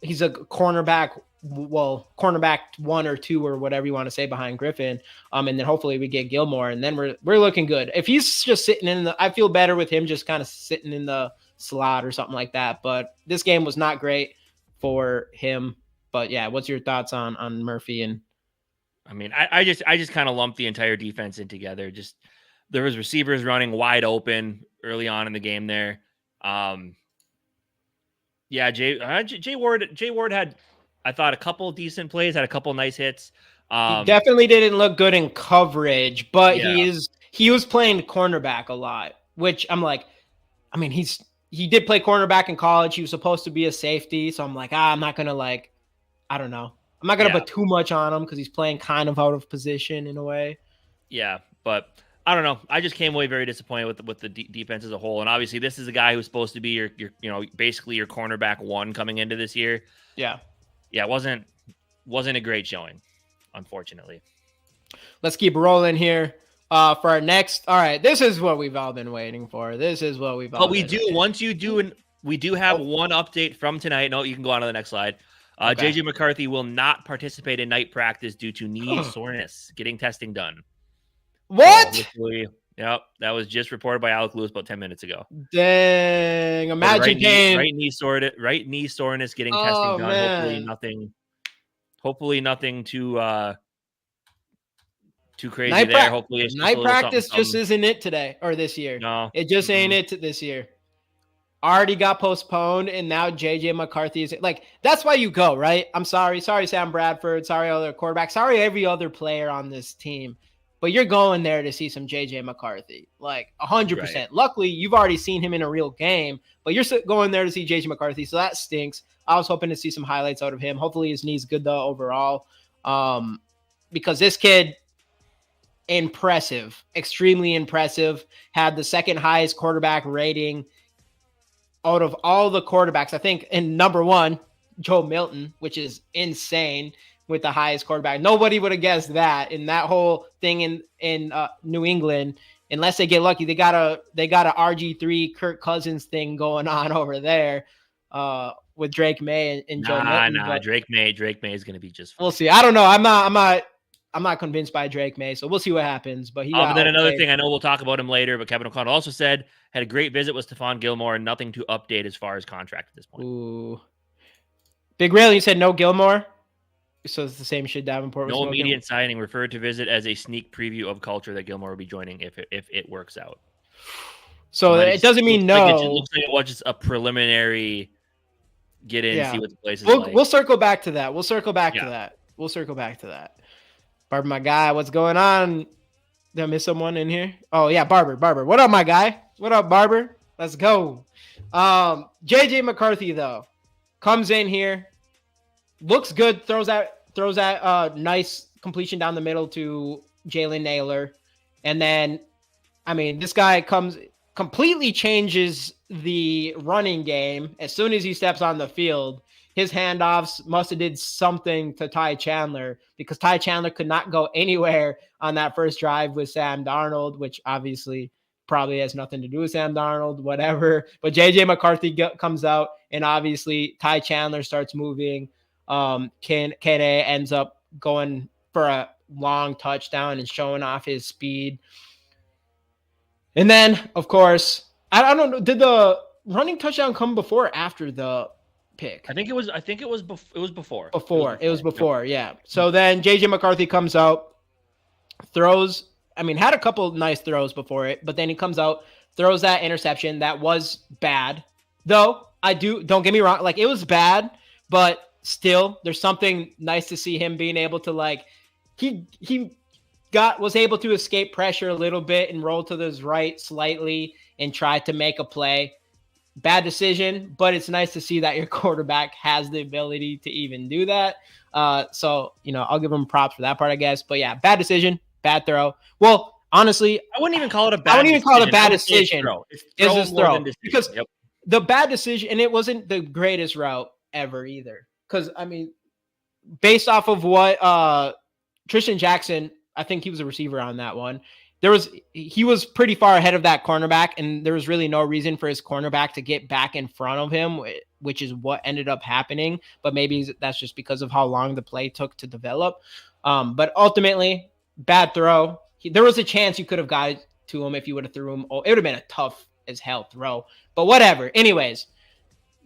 [SPEAKER 1] he's a cornerback 1 or 2 or whatever you want to say behind Griffin. And then hopefully we get Gilmore and then we're looking good. If he's just sitting I feel better with him just kind of sitting in the slot or something like that. But this game was not great for him. But yeah, what's your thoughts on Murphy? And
[SPEAKER 2] I mean, I just kind of lumped the entire defense in together. Just there was receivers running wide open early on in the game there. Yeah, Jay Ward had, I thought, a couple decent plays, had a couple nice hits.
[SPEAKER 1] He definitely didn't look good in coverage, but
[SPEAKER 2] Yeah.
[SPEAKER 1] he was playing cornerback a lot, which I'm like, I mean, he did play cornerback in college. He was supposed to be a safety, so I'm like, I'm not gonna I don't know. I'm not gonna put too much on him because he's playing kind of out of position in a way.
[SPEAKER 2] Yeah, but I don't know. I just came away very disappointed with the defense as a whole, and obviously this is a guy who's supposed to be your basically your cornerback one coming into this year.
[SPEAKER 1] Yeah,
[SPEAKER 2] it wasn't a great showing, unfortunately.
[SPEAKER 1] Let's keep rolling here. For our next, all right, this is what we've all been waiting for. This is what we've all.
[SPEAKER 2] But we do have one update from tonight. No, you can go on to the next slide.
[SPEAKER 1] Okay.
[SPEAKER 2] JJ McCarthy will not participate in night practice due to knee soreness, getting testing done.
[SPEAKER 1] What?
[SPEAKER 2] Yep, that was just reported by Alec Lewis about 10 minutes ago.
[SPEAKER 1] Dang! Imagine
[SPEAKER 2] right knee soreness, getting testing done.
[SPEAKER 1] Man.
[SPEAKER 2] Hopefully nothing too crazy
[SPEAKER 1] night
[SPEAKER 2] there. Hopefully it's
[SPEAKER 1] night practice just isn't it today or this year.
[SPEAKER 2] No,
[SPEAKER 1] it just ain't it this year. Already got postponed, and now JJ McCarthy is like, that's why you go, right? I'm sorry Sam Bradford, sorry other quarterback, sorry every other player on this team, but you're going there to see some JJ McCarthy, like 100%. Right. Luckily, you've already seen him in a real game, but you're going there to see JJ McCarthy, so that stinks. I was hoping to see some highlights out of him. Hopefully his knee's good though overall, because this kid, impressive, extremely impressive, had the second highest quarterback rating out of all the quarterbacks. I think in number one, Joe Milton, which is insane, with the highest quarterback. Nobody would have guessed that in that whole thing in New England, unless they get lucky. They got a RG3 Kirk Cousins thing going on over there with Drake May and Joe Milton.
[SPEAKER 2] Drake May is going to be just fine.
[SPEAKER 1] We'll see. I don't know. I'm not convinced by Drake May, so we'll see what happens. But
[SPEAKER 2] but then another thing, I know we'll talk about him later, but Kevin O'Connell also said had a great visit with Stephon Gilmore and nothing to update as far as contract at this point.
[SPEAKER 1] Ooh. Big Rail, you said no Gilmore? So it's the same shit Davenport was.
[SPEAKER 2] No immediate signing, referred to visit as a sneak preview of culture that Gilmore will be joining if it works out.
[SPEAKER 1] So it doesn't mean no.
[SPEAKER 2] It looks like it was just a preliminary get in, see what the place is like.
[SPEAKER 1] We'll circle back to that. We'll circle back to that. Barber, my guy, what's going on? Did I miss someone in here? Oh, yeah, Barber. What up, my guy? What up, Barber? Let's go. JJ McCarthy, though, comes in here, looks good, throws that nice completion down the middle to Jalen Naylor. And then, I mean, this guy completely changes the running game as soon as he steps on the field. His handoffs must have did something to Ty Chandler, because Ty Chandler could not go anywhere on that first drive with Sam Darnold, which obviously probably has nothing to do with Sam Darnold, whatever. But JJ McCarthy comes out, and obviously Ty Chandler starts moving. Kene ends up going for a long touchdown and showing off his speed. And then, of course, I don't know, did the running touchdown come before or after the pick?
[SPEAKER 2] I think it was before.
[SPEAKER 1] It was before, yeah. So then JJ McCarthy comes out, throws, had a couple nice throws before it, but then he comes out, throws that interception. That was bad. Though, don't get me wrong, like, it was bad, but still, there's something nice to see him being able to, he was able to escape pressure a little bit and roll to his right slightly and try to make a play. Bad decision, but it's nice to see that your quarterback has the ability to even do that. So, I'll give him props for that part, I guess. But yeah, bad decision, bad throw. Well, honestly,
[SPEAKER 2] I wouldn't even call it a bad decision.
[SPEAKER 1] It's his throw. Because the bad decision, and it wasn't the greatest route ever either. Because, based off of what Tristan Jackson, I think he was a receiver on that one. He was pretty far ahead of that cornerback, and there was really no reason for his cornerback to get back in front of him, which is what ended up happening. But maybe that's just because of how long the play took to develop. But ultimately, bad throw. There was a chance you could have got to him if you would have threw him. It would have been a tough as hell throw, but whatever. Anyways,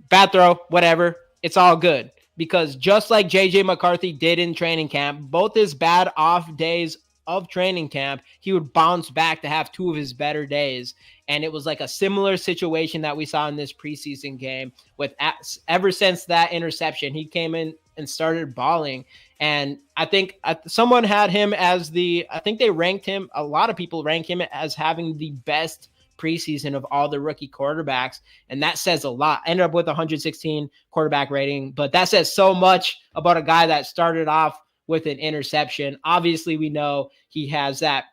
[SPEAKER 1] bad throw, whatever. It's all good, because just like JJ McCarthy did in training camp, both his bad off days of training camp, he would bounce back to have 2 of his better days. And it was like a similar situation that we saw in this preseason game with ever since that interception, he came in and started balling. And I think someone had him as I think they ranked him, a lot of people rank him as having the best preseason of all the rookie quarterbacks. And that says a lot. Ended up with 116 quarterback rating, but that says so much about a guy that started off with an interception. Obviously, we know he has that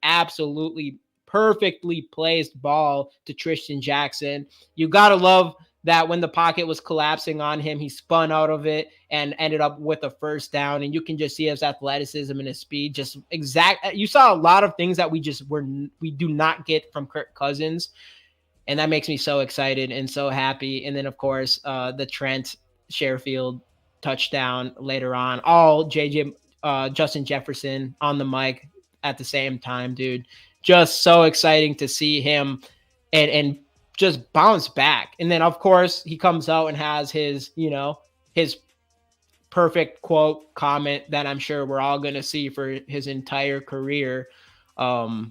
[SPEAKER 1] absolutely perfectly placed ball to Tristan Jackson. You got to love that when the pocket was collapsing on him, he spun out of it and ended up with a first down. And you can just see his athleticism and his speed, just exact. You saw a lot of things that we do not get from Kirk Cousins. And that makes me so excited and so happy. And then, of course, the Trent Sherfield touchdown later on, all Justin Jefferson on the mic at the same time, dude. Just so exciting to see him and just bounce back. And then, of course, he comes out and has his perfect quote comment that I'm sure we're all going to see for his entire career. But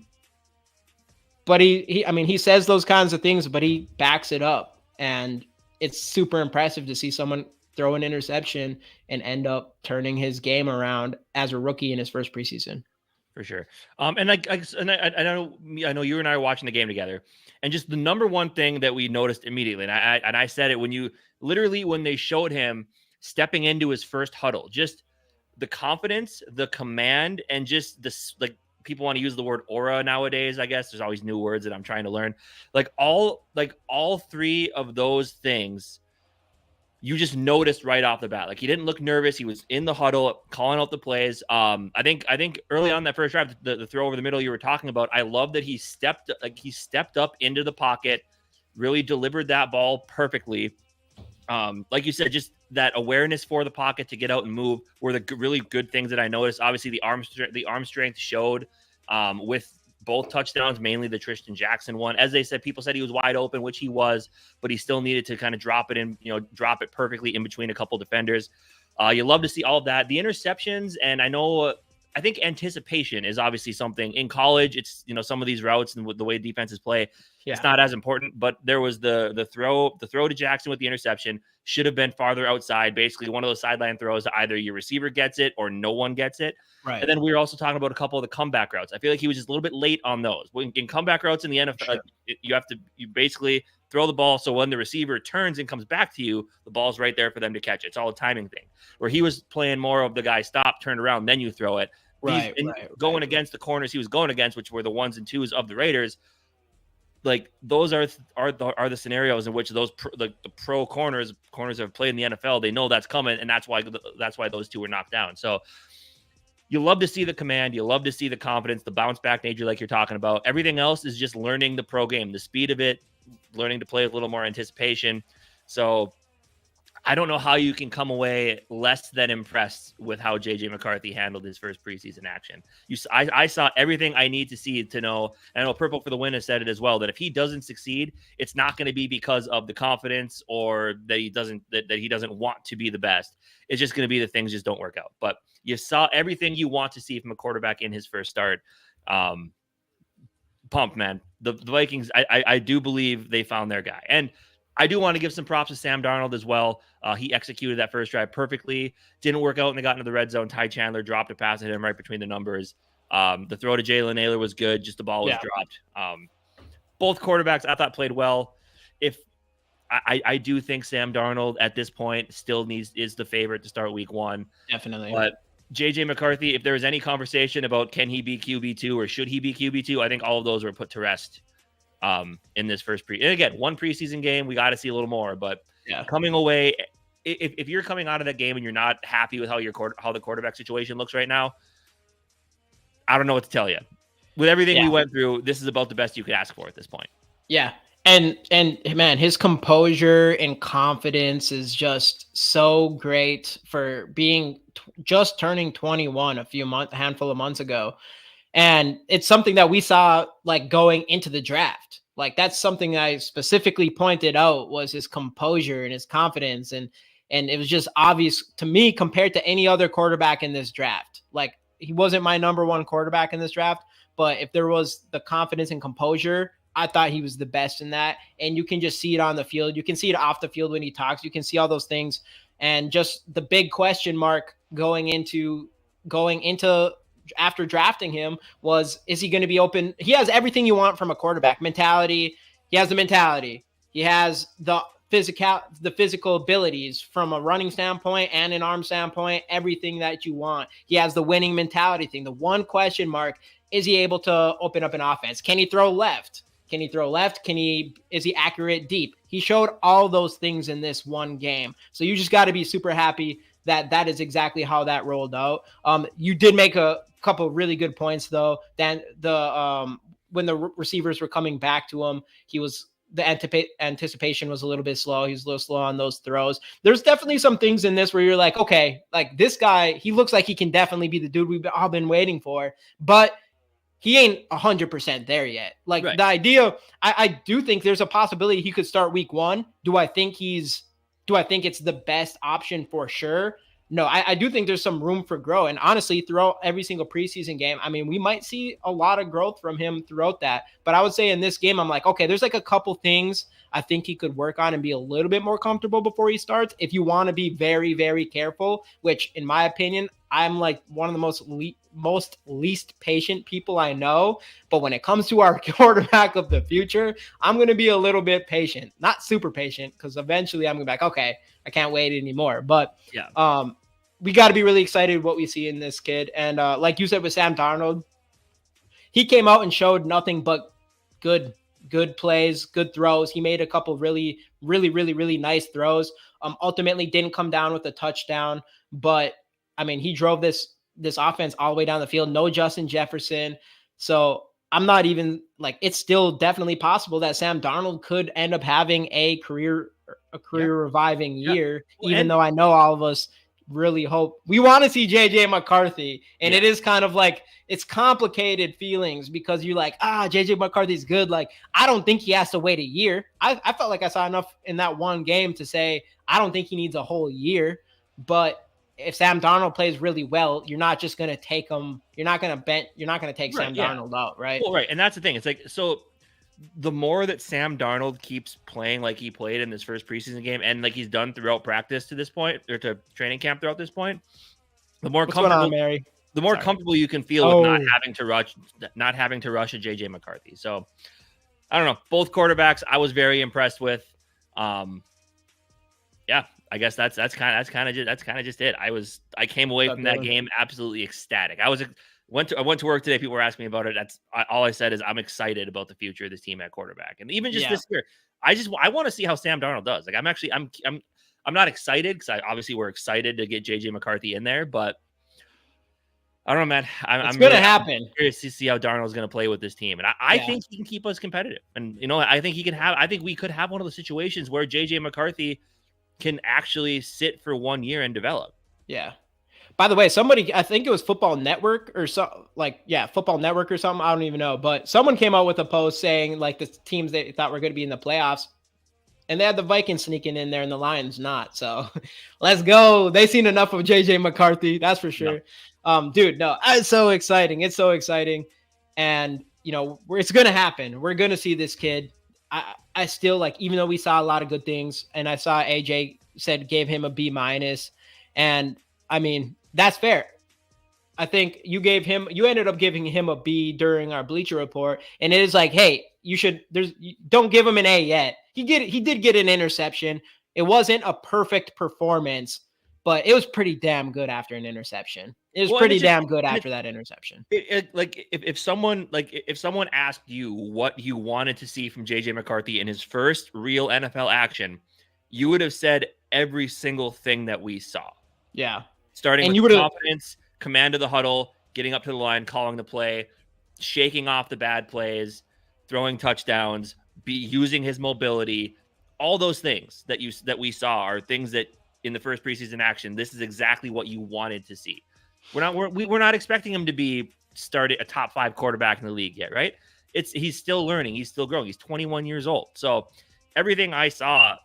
[SPEAKER 1] he says those kinds of things, but he backs it up. And it's super impressive to see someone throw an interception and end up turning his game around as a rookie in his first preseason.
[SPEAKER 2] For sure. I know you and I are watching the game together, and just the number one thing that we noticed immediately, and I said it when they showed him stepping into his first huddle, just the confidence, the command, and just this, like, people want to use the word aura nowadays. I guess there's always new words that I'm trying to learn. All 3 of those things, you just noticed right off the bat. Like, he didn't look nervous. He was in the huddle, calling out the plays. I think early on that first drive, the throw over the middle you were talking about, I love that he stepped up into the pocket, really delivered that ball perfectly. Like you said, just that awareness for the pocket to get out and move were the really good things that I noticed. Obviously, the arm strength showed with both touchdowns, mainly the Tristan Jackson one. As they said, people said he was wide open, which he was, but he still needed to kind of drop it perfectly in between a couple defenders. You love to see all of that. The interceptions, and I think anticipation is obviously something in college. It's, some of these routes and with the way defenses play, it's not as important, but there was the throw to Jackson with the interception should have been farther outside. Basically one of those sideline throws that either your receiver gets it or no one gets it. Right. And then we were also talking about a couple of the comeback routes. I feel like he was just a little bit late on those. In comeback routes in the NFL, sure, you basically throw the ball, so when the receiver turns and comes back to you, the ball's right there for them to catch it. It's all a timing thing. Where he was playing more of the guy stop, turn around, then you throw it. Going against the corners he was going against, which were the 1s and 2s of the Raiders, like those are the scenarios in which those the pro corners have played in the NFL. They know that's coming, and that's why those 2 were knocked down. So you love to see the command, you love to see the confidence, the bounce back nature, like you're talking about. Everything else is just learning the pro game, the speed of it, learning to play with a little more anticipation. So I don't know how you can come away less than impressed with how JJ McCarthy handled his first preseason action. I saw everything I need to see to know, and I know Purple for the Win has said it as well, that if he doesn't succeed, it's not going to be because of the confidence or that he doesn't want to be the best. It's just going to be the things just don't work out. But you saw everything you want to see from a quarterback in his first start. Pumped, man. The Vikings, I do believe they found their guy. And I do want to give some props to Sam Darnold as well. He executed that first drive perfectly. Didn't work out when they got into the red zone. Ty Chandler dropped a pass at him right between the numbers. The throw to Jalen Naylor was good. Just the ball was dropped. Both quarterbacks I thought played well. If I do think Sam Darnold at this point still is the favorite to start week 1. Definitely. But JJ McCarthy, if there was any conversation about can he be QB2 or should he be QB2, I think all of those were put to rest in this first and again, 1 preseason game, we got to see a little more, but coming away, if you're coming out of that game and you're not happy with how the quarterback situation looks right now, I don't know what to tell you. With everything we went through, this is about the best you could ask for at this point. Yeah.
[SPEAKER 1] And man, his composure and confidence is just so great for being just turning 21 a handful of months ago. And it's something that we saw like going into the draft. Like that's something I specifically pointed out was his composure and his confidence. And it was just obvious to me compared to any other quarterback in this draft. Like he wasn't my number one quarterback in this draft, but if there was the confidence and composure, I thought he was the best in that. And you can just see it on the field. You can see it off the field when he talks. You can see all those things. And just the big question mark going into after drafting him was, is he going to be open? He has everything you want from a quarterback. Mentality. He has the mentality. He has the physical abilities from a running standpoint and an arm standpoint, everything that you want. He has the winning mentality thing. The one question mark, is he able to open up an offense? Can he throw left? Can he throw left? Is he accurate deep? He showed all those things in this one game. So you just got to be super happy that is exactly how that rolled out. You did make a couple really good points though. Then when the receivers were coming back to him, the anticipation was a little bit slow. He was a little slow on those throws. There's definitely some things in this where you're like, okay, like this guy, he looks like he can definitely be the dude we've all been waiting for, but he ain't 100% there yet. Like right. The idea, I do think there's a possibility he could start week 1. Do I think it's the best option for sure? No, I do think there's some room for growth. And honestly, throughout every single preseason game, I mean, we might see a lot of growth from him throughout that. But I would say in this game, I'm like, okay, there's like a couple things I think he could work on and be a little bit more comfortable before he starts. If you want to be very, very careful, which in my opinion, I'm like one of the most least patient people I know. But when it comes to our quarterback of the future, I'm going to be a little bit patient, not super patient, because eventually I'm going to be like, okay, I can't wait anymore. But yeah, we got to be really excited what we see in this kid. And like you said with Sam Darnold, he came out and showed nothing but good plays, good throws. He made a couple really, really, really, really nice throws. Ultimately didn't come down with a touchdown, but I mean, he drove this offense all the way down the field. No Justin Jefferson. So I'm not even like, it's still definitely possible that Sam Darnold could end up having a career reviving year, even though I know all of us really hope we want to see JJ McCarthy. And it is kind of like, it's complicated feelings because you're like, JJ McCarthy's good. Like, I don't think he has to wait a year. I felt like I saw enough in that one game to say, I don't think he needs a whole year, but if Sam Darnold plays really well, you're not just going to take him. You're not going to take Sam Darnold out. Right.
[SPEAKER 2] Well, right. And that's the thing. It's like, so the more that Sam Darnold keeps playing like he played in this first preseason game and like he's done throughout practice to this point, or to training camp throughout this point, the more comfortable you can feel with not having to rush a JJ McCarthy. So I don't know. Both quarterbacks I was very impressed with. I guess that's kind of just it. I came away from that game absolutely ecstatic. I went to work today. People were asking me about it. That's all I said is I'm excited about the future of this team at quarterback. And even just this year, I want to see how Sam Darnold does. Like I'm not excited because obviously we're excited to get JJ McCarthy in there, but I don't know, man.
[SPEAKER 1] It's going to happen.
[SPEAKER 2] I'm curious to see how Darnold's going to play with this team. And I think he can keep us competitive. And, I think we could have one of the situations where JJ McCarthy can actually sit for 1 year and develop.
[SPEAKER 1] Yeah. By the way, somebody, I think it was Football Network or Football Network or something. I don't even know. But someone came out with a post saying like the teams they thought were going to be in the playoffs, and they had the Vikings sneaking in there and the Lions not. So let's go. They've seen enough of JJ McCarthy. That's for sure. No. Dude, no, it's so exciting. It's so exciting. And, it's going to happen. We're going to see this kid. I still like, even though we saw a lot of good things, and I saw AJ gave him a B-, and I mean, that's fair. I think you ended up giving him a B during our Bleacher Report, and it is like, hey, don't give him an A yet. He did get an interception. It wasn't a perfect performance, but it was pretty damn good after an interception. It was pretty damn good after that interception.
[SPEAKER 2] If someone asked you what you wanted to see from JJ McCarthy in his first real NFL action, you would have said every single thing that we saw.
[SPEAKER 1] Yeah.
[SPEAKER 2] Starting with confidence, command of the huddle, getting up to the line, calling the play, shaking off the bad plays, throwing touchdowns, using his mobility, all those things that we saw are things that in the first preseason action, this is exactly what you wanted to see. We're not expecting him to be started a top 5 quarterback in the league yet, right? He's still learning, he's still growing. He's 21 years old. So everything I saw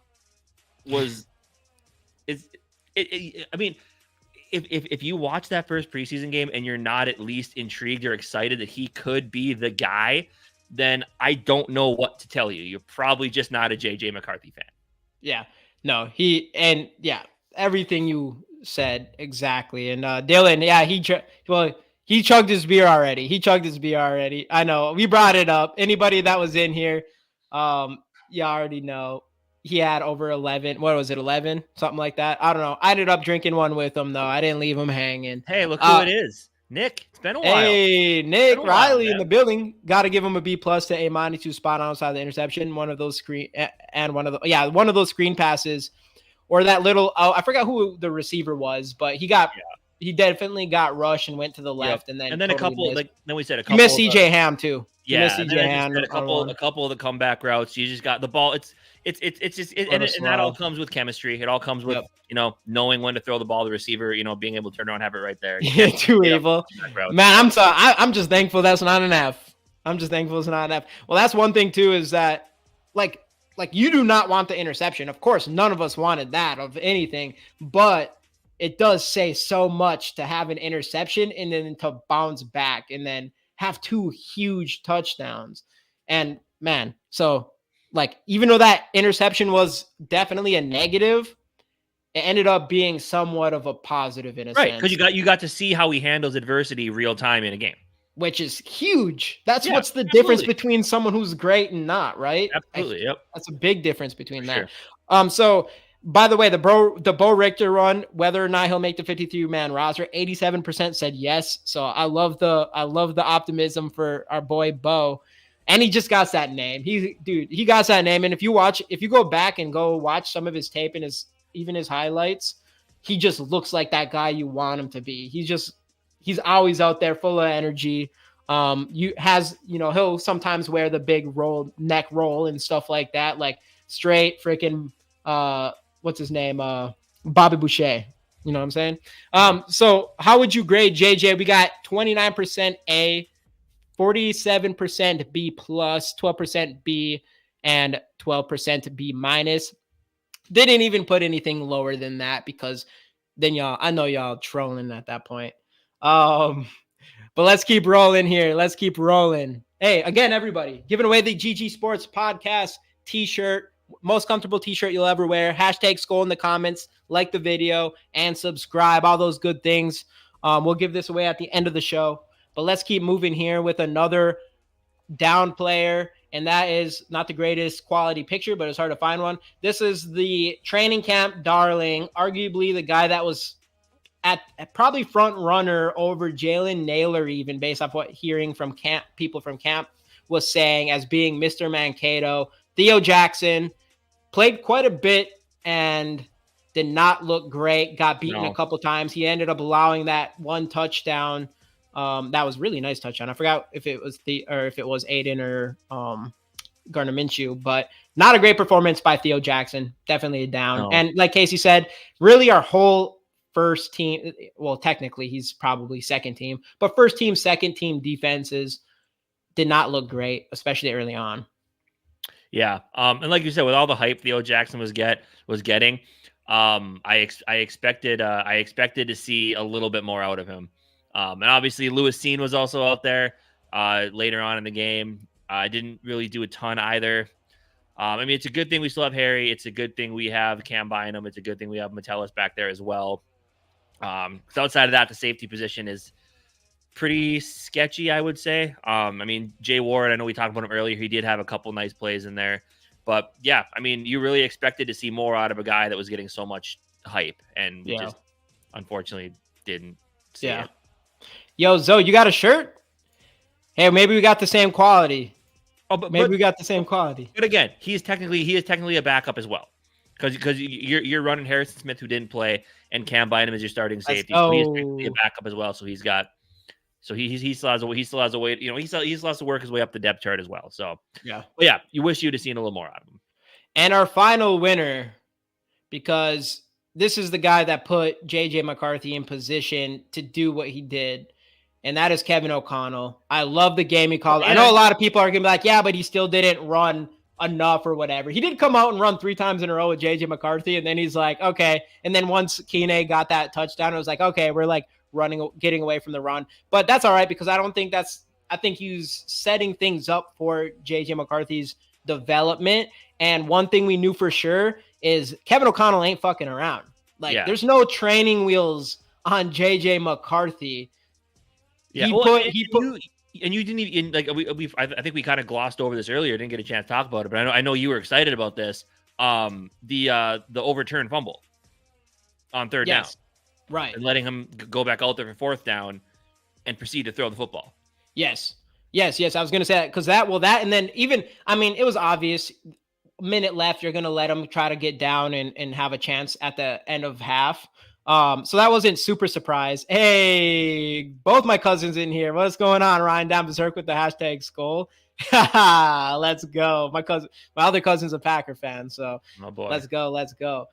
[SPEAKER 2] was I mean, if you watch that first preseason game and you're not at least intrigued or excited that he could be the guy, then I don't know what to tell you. You're probably just not a JJ McCarthy fan.
[SPEAKER 1] Yeah, no, everything you said exactly. And Dylan, yeah, he chugged his beer already. I know we brought it up. Anybody that was in here, you already know he had over 11. What was it, 11? Something like that. I don't know. I ended up drinking one with him though. I didn't leave him hanging.
[SPEAKER 2] Hey, look who it is. Nick. It's been a while.
[SPEAKER 1] Hey, Nick Riley in the building. Got to give him a B+ to A- to spot on outside the interception. One of those screen passes, or that little. Oh, I forgot who the receiver was, but he definitely got rushed and went to the left, and then
[SPEAKER 2] totally a couple.
[SPEAKER 1] missed.
[SPEAKER 2] Then we said a
[SPEAKER 1] He
[SPEAKER 2] couple.
[SPEAKER 1] missed CJ Ham too.
[SPEAKER 2] Yeah, a couple of the comeback routes. You just got the ball. And that all comes with chemistry. It all comes with knowing when to throw the ball to the receiver. Being able to turn around, have it right there.
[SPEAKER 1] Yeah, too evil, man. I'm just thankful that's not an F. Well, that's one thing too, is that like you do not want the interception. Of course, none of us wanted that of anything, but it does say so much to have an interception and then to bounce back and then have 2 huge touchdowns. And man, so even though that interception was definitely a negative, it ended up being somewhat of a positive in a sense.
[SPEAKER 2] Right, because you got to see how he handles adversity real time in a game,
[SPEAKER 1] which is huge. That's what's the difference between someone who's great and not, right?
[SPEAKER 2] Absolutely, yep.
[SPEAKER 1] That's a big difference between that. Sure. So by the way, the Bo Richter run, whether or not he'll make the 53-man roster, 87% said yes. So I love the optimism for our boy Bo. And he just got that name. He got that name. And if you go back and go watch some of his tape and even his highlights, he just looks like that guy you want him to be. He's always out there full of energy. He'll sometimes wear the big neck roll and stuff like that, like straight freaking what's his name? Bobby Boucher. You know what I'm saying? So how would you grade JJ? We got 29% A, 47% B+, 12% B, and 12% B-. Didn't even put anything lower than that because then I know y'all trolling at that point. But let's keep rolling here. Hey, again, everybody, giving away the GG Sports Podcast t-shirt. Most comfortable t-shirt you'll ever wear. Hashtag Skol in the comments, like the video, and subscribe. All those good things. We'll give this away at the end of the show. But let's keep moving here with another down player, and that is not the greatest quality picture, but it's hard to find one. This is the training camp darling, arguably the guy that was at probably front runner over Jalen Naylor, even based off what hearing from people from camp was saying as being Mr. Mankato. Theo Jackson played quite a bit and did not look great. Got beaten a couple times. He ended up allowing that one touchdown. That was really nice touchdown. I forgot if it was Aiden or Gardner Minshew, but not a great performance by Theo Jackson. Definitely a down. No. And like Casey said, really our whole first team. Well, technically he's probably second team, but first team, second team defenses did not look great, especially early on.
[SPEAKER 2] Yeah. And like you said, with all the hype Theo Jackson was getting, I expected to see a little bit more out of him. And obviously Lewis Cine was also out there later on in the game. I didn't really do a ton either. I mean, it's a good thing we still have Harry. It's a good thing we have Cam Bynum. It's a good thing we have Metellus back there as well. Because outside of that, the safety position is pretty sketchy, I would say. I mean, Jay Ward, I know we talked about him earlier. He did have a couple nice plays in there. But yeah, I mean, you really expected to see more out of a guy that was getting so much hype. And we just unfortunately didn't see it.
[SPEAKER 1] Yo, Zoe, you got a shirt? Hey, maybe we got the same quality. But we got the same quality.
[SPEAKER 2] But again, he is technically a backup as well. Because you're running Harrison Smith, who didn't play, and Cam Bynum is your starting safety. So he's technically a backup as well. So he still has a way. He still has a way. He still has to work his way up the depth chart as well. So you wish you'd have seen a little more out of him.
[SPEAKER 1] And our final winner, because this is the guy that put JJ McCarthy in position to do what he did, and that is Kevin O'Connell. I love the game he called. I know a lot of people are gonna be like, yeah, but he still didn't run enough or whatever. He did come out and run 3 times in a row with JJ McCarthy, and then he's like, okay. And then once Keenan got that touchdown, it was like, okay, we're like getting away from the run. But that's all right, because I think he's setting things up for JJ McCarthy's development. And one thing we knew for sure is Kevin O'Connell ain't fucking around. Like, there's no training wheels on JJ McCarthy.
[SPEAKER 2] Yeah, and you didn't even like I think we kind of glossed over this earlier. Didn't get a chance to talk about it, but I know you were excited about this. The overturned fumble on third down,
[SPEAKER 1] right,
[SPEAKER 2] and letting him go back out there for 4th down and proceed to throw the football.
[SPEAKER 1] Yes. I was gonna say that because that, and then even it was obvious. Minute left, you're gonna let him try to get down and have a chance at the end of half. So that wasn't super surprise. Hey, both my cousins in here. What's going on? Ryan down berserk with the hashtag Skol. Let's go. My other cousin's a Packer fan, so let's go.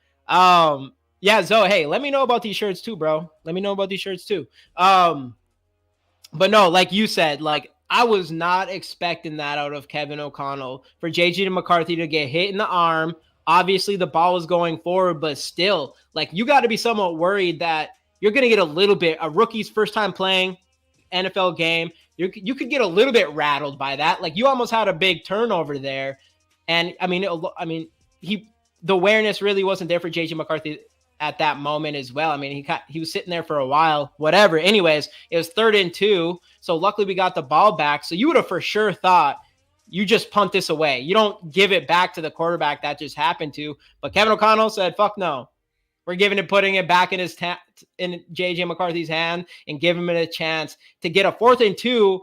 [SPEAKER 1] Yeah, Zoe, hey, let me know about these shirts too, bro. But no, like you said, like I was not expecting that out of Kevin O'Connell for JJ McCarthy to get hit in the arm. Obviously, the ball was going forward, but still, like, you got to be somewhat worried that you're going to get a rookie's first time playing NFL game. You could get a little bit rattled by that. Like, you almost had a big turnover there. And the awareness really wasn't there for JJ McCarthy at that moment as well. He was sitting there for a while, whatever. Anyways, it was 3rd and 2. So luckily we got the ball back. So you would have for sure thought, you just punt this away. You don't give it back to the quarterback that just happened to. But Kevin O'Connell said, fuck no. We're putting it back in in JJ McCarthy's hand and giving him a chance to get a 4th and 2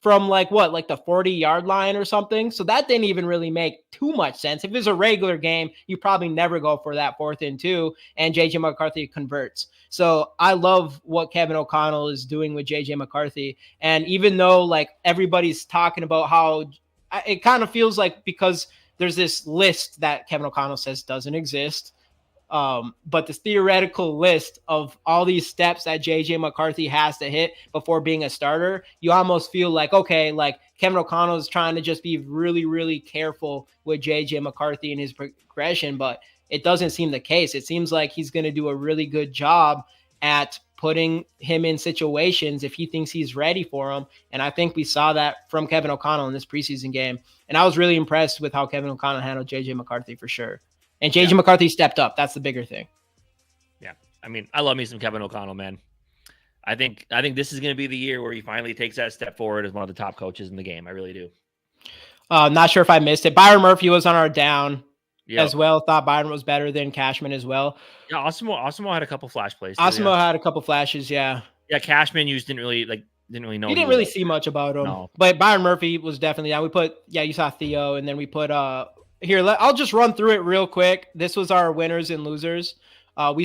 [SPEAKER 1] from like the 40-yard line or something. So that didn't even really make too much sense. If it's a regular game, you probably never go for that 4th and 2, and JJ McCarthy converts. So I love what Kevin O'Connell is doing with JJ McCarthy. And even though like everybody's talking about how it kind of feels like, because there's this list that Kevin O'Connell says doesn't exist, but this theoretical list of all these steps that JJ McCarthy has to hit before being a starter, you almost feel like, okay, like Kevin O'Connell is trying to just be really, really careful with JJ McCarthy and his progression, but it doesn't seem the case. It seems like he's going to do a really good job at putting him in situations if he thinks he's ready for them. And I think we saw that from Kevin O'Connell in this preseason game. And I was really impressed with how Kevin O'Connell handled JJ McCarthy for sure. And JJ McCarthy stepped up. That's the bigger thing.
[SPEAKER 2] Yeah. I love me some Kevin O'Connell, man. I think this is going to be the year where he finally takes that step forward as one of the top coaches in the game. I really do.
[SPEAKER 1] Not sure if I missed it. Byron Murphy was on our down as well. Thought Byron was better than Cashman as well.
[SPEAKER 2] Yeah, Osimo had a couple flash plays.
[SPEAKER 1] Osimo had a couple flashes, yeah.
[SPEAKER 2] Yeah, Cashman you didn't really know.
[SPEAKER 1] You didn't really see much about him. No. But Byron Murphy was definitely down. You saw Theo, and then we put I'll just run through it real quick. This was our winners and losers. We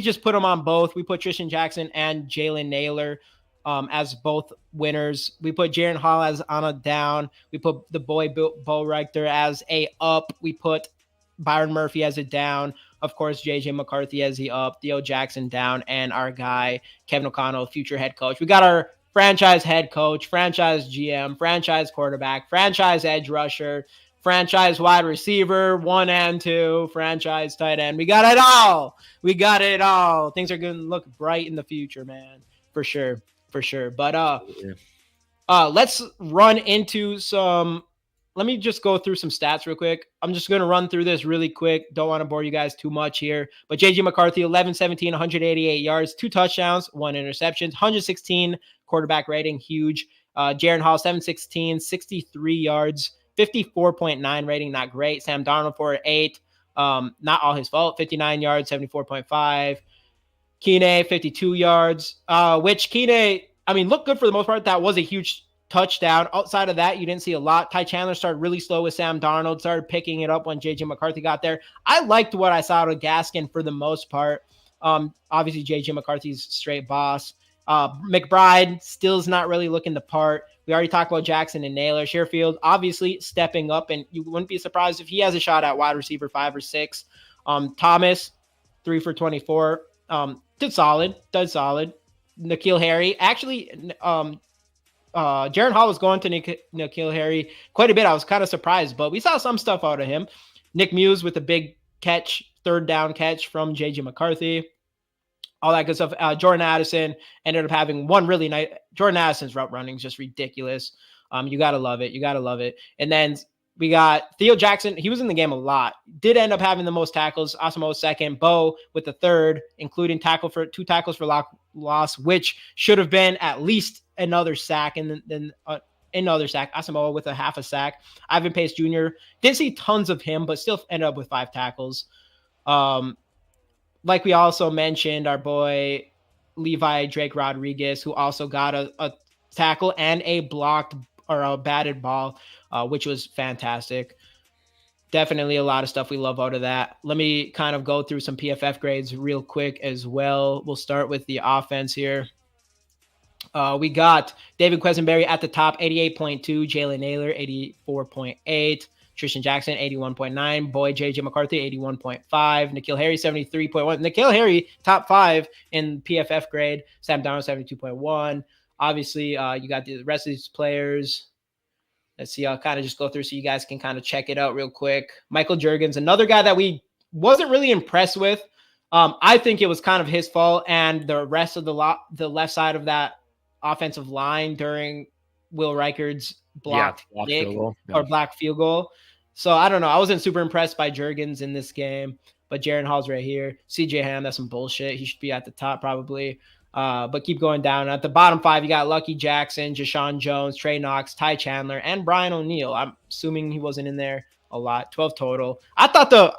[SPEAKER 1] just put them on both. We put Tristan Jackson and Jalen Naylor as both winners. We put Jaron Hall as on a down. We put the boy Bo Reichter as a up. We put Byron Murphy as a down. Of course, JJ McCarthy as the up. Theo Jackson down. And our guy, Kevin O'Connell, future head coach. We got our franchise head coach, franchise GM, franchise quarterback, franchise edge rusher, franchise wide receiver, 1 and 2, franchise tight end. We got it all. Things are going to look bright in the future, man. For sure. But let's run into let me just go through some stats real quick. I'm just going to run through this really quick. Don't want to bore you guys too much here. But JJ McCarthy, 11-17, 188 yards, 2 touchdowns, 1 interception, 116 quarterback rating, huge. Jaron Hall, 7-16, 63 yards, 54.9 rating, not great. Sam Darnold for 8. Not all his fault. 59 yards, 74.5. Keenan, 52 yards, which Keenan, looked good for the most part. That was a huge touchdown. Outside of that, you didn't see a lot. Ty Chandler started really slow with Sam Darnold, started picking it up when JJ McCarthy got there. I liked what I saw out of Gaskin for the most part. Obviously, JJ McCarthy's straight boss. McBride still is not really looking the part. We already talked about Jackson and Naylor. Sherfield obviously stepping up, and you wouldn't be surprised if he has a shot at wide receiver 5 or 6. Thomas, 3 for 24. Did solid. N'Keal Harry. Actually, Jaron Hall was going to N'Keal Harry quite a bit. I was kind of surprised, but we saw some stuff out of him. Nick Muse with a big catch, third down catch from JJ McCarthy. All that good stuff. Jordan Addison ended up having one really nice. Jordan Addison's route running is just ridiculous. You gotta love it. You gotta love it. And then we got Theo Jackson. He was in the game a lot. Did end up having the most tackles. Asamoah second. Bo with the third, including two tackles for loss, which should have been at least another sack. And then another sack. Asamoah with a half a sack. Ivan Pace Jr. Didn't see tons of him, but still ended up with 5 tackles. Like we also mentioned, our boy Levi Drake Rodriguez, who also got a tackle and a blocked or a batted ball, which was fantastic. Definitely a lot of stuff we love out of that. Let me kind of go through some PFF grades real quick as well. We'll start with the offense here. We got David Quesenberry at the top, 88.2. Jalen Naylor, 84.8. Tristan Jackson, 81.9. Boy, JJ McCarthy, 81.5. N'Keal Harry, 73.1. N'Keal Harry, top 5 in PFF grade. Sam Darnold, 72.1. Obviously, you got the rest of these players. Let's see. I'll kind of just go through so you guys can kind of check it out real quick. Michael Juergens, another guy that we wasn't really impressed with. I think it was kind of his fault and the rest of the left side of that offensive line during Will Reichard's blocked kick or black field goal. So I don't know. I wasn't super impressed by Juergens in this game, but Jaron Hall's right here. CJ Ham, that's some bullshit. He should be at the top probably. But keep going down. At the bottom 5, you got Lucky Jackson, Jashawn Jones, Trey Knox, Ty Chandler, and Brian O'Neill. I'm assuming he wasn't in there a lot. 12 total. I thought the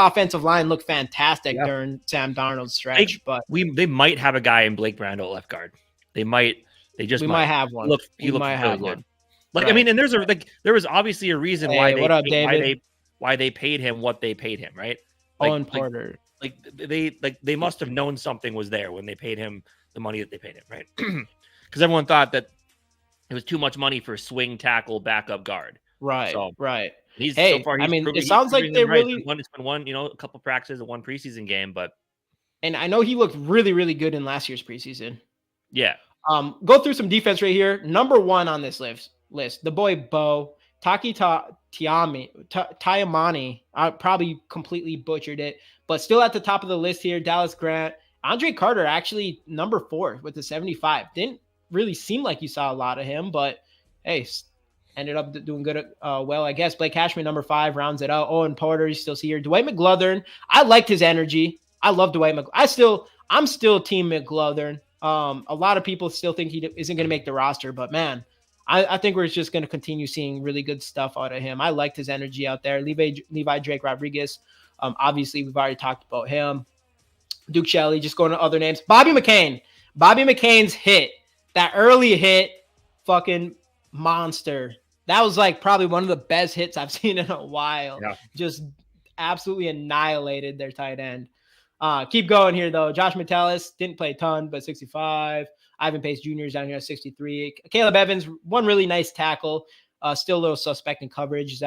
[SPEAKER 1] offensive line looked fantastic during Sam Darnold's stretch, but
[SPEAKER 2] they might have a guy in Blake Brando at left guard. They might have one. He looked really good. Like, right. I mean, and there was obviously a reason why they paid him what they paid him, right?
[SPEAKER 1] Owen Porter.
[SPEAKER 2] They must have known something was there when they paid him the money that they paid him, right? Because everyone thought that it was too much money for a swing tackle backup guard.
[SPEAKER 1] Right. So, right.
[SPEAKER 2] It
[SPEAKER 1] sounds like they really
[SPEAKER 2] it's been one, a couple practices, one preseason game,
[SPEAKER 1] and I know he looked really, really good in last year's preseason.
[SPEAKER 2] Yeah.
[SPEAKER 1] Go through some defense right here. Number 1 on this list, the boy Bo Taimani. I probably completely butchered it, but still at the top of the list here. Dallas Grant, Andre Carter, actually number 4 with the 75. Didn't really seem like you saw a lot of him, but hey, ended up doing good. Well, I guess Blake Cashman, number 5, rounds it out. Owen Porter, you still see here. Dwight McGlothern, I liked his energy. I love Dwight McGlothern. I'm still team McGlothern. A lot of people still think he isn't going to make the roster, but man, I think we're just going to continue seeing really good stuff out of him. I liked his energy out there. Levi Drake Rodriguez. Obviously, we've already talked about him. Duke Shelley, just going to other names. Bobby McCain. Bobby McCain's hit, that early hit, fucking monster. That was like probably one of the best hits I've seen in a while. Yeah. Just absolutely annihilated their tight end. Keep going here, though. Josh Metellus didn't play a ton, but 65. Ivan Pace Jr. is down here at 63. Caleb Evans, one really nice tackle. Still a little suspect in coverage.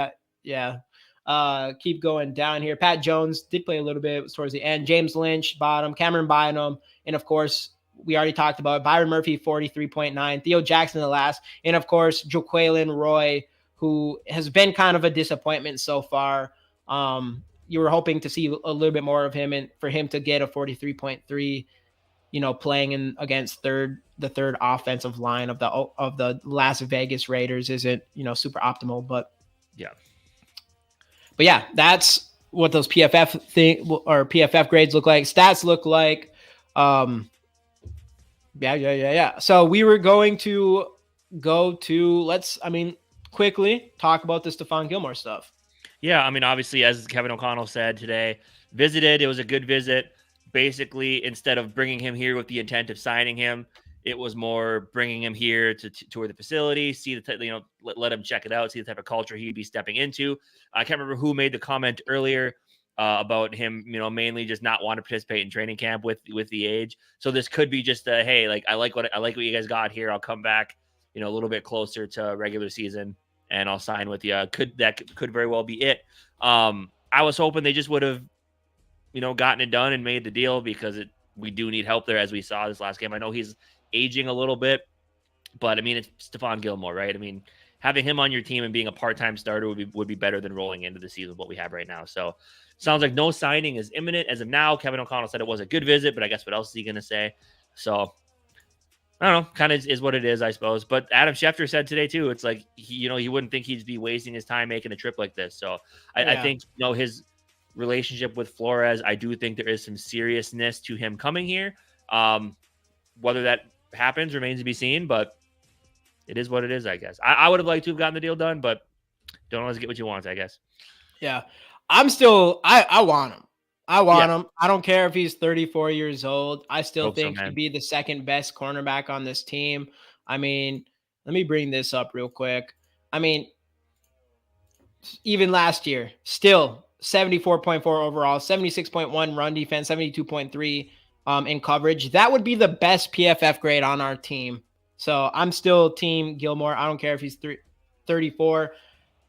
[SPEAKER 1] Keep going down here. Pat Jones did play a little bit towards the end. James Lynch, bottom. Cameron Bynum. And, of course, we already talked about it. Byron Murphy, 43.9. Theo Jackson, the last. And, of course, Joquelin Roy, who has been kind of a disappointment so far. You were hoping to see a little bit more of him and for him to get a 43.3, playing against the third offensive line of the Las Vegas Raiders isn't, super optimal, but yeah, that's what those PFF grades look like. Stats look like, yeah. So we were going to go to, quickly talk about the Stephon Gilmore stuff.
[SPEAKER 2] Yeah, I mean, obviously, as Kevin O'Connell said today, visited. It was a good visit. Basically, instead of bringing him here with the intent of signing him, it was more bringing him here to tour the facility, see let him check it out, see the type of culture he'd be stepping into. I can't remember who made the comment earlier about him, mainly just not want to participate in training camp with the age. So this could be just hey, I like what you guys got here. I'll come back, a little bit closer to regular season, and I'll sign with you. That could very well be it. I was hoping they just would have, gotten it done and made the deal, because we do need help there, as we saw this last game. I know he's aging a little bit, But I mean, it's Stephon Gilmore, right? I mean, having him on your team and being a part-time starter would be better than rolling into the season with what we have right now. So sounds like no signing is imminent as of now. Kevin O'Connell said it was a good visit, but I guess what else is he going to say? So I don't know, kind of is what it is, I suppose. But Adam Schefter said today too, it's like, he wouldn't think he'd be wasting his time making a trip like this. So I think, his relationship with Flores, I do think there is some seriousness to him coming here. Whether that happens remains to be seen, but it is what it is, I guess. I would have liked to have gotten the deal done, but don't always get what you want, I guess.
[SPEAKER 1] Yeah. I want him. I want him. I don't care if he's 34 years old. I still think he'd be the second best cornerback on this team. I mean, let me bring this up real quick. I mean, even last year, still 74.4 overall, 76.1 run defense, 72.3 in coverage. That would be the best PFF grade on our team. So I'm still team Gilmore. I don't care if he's 34.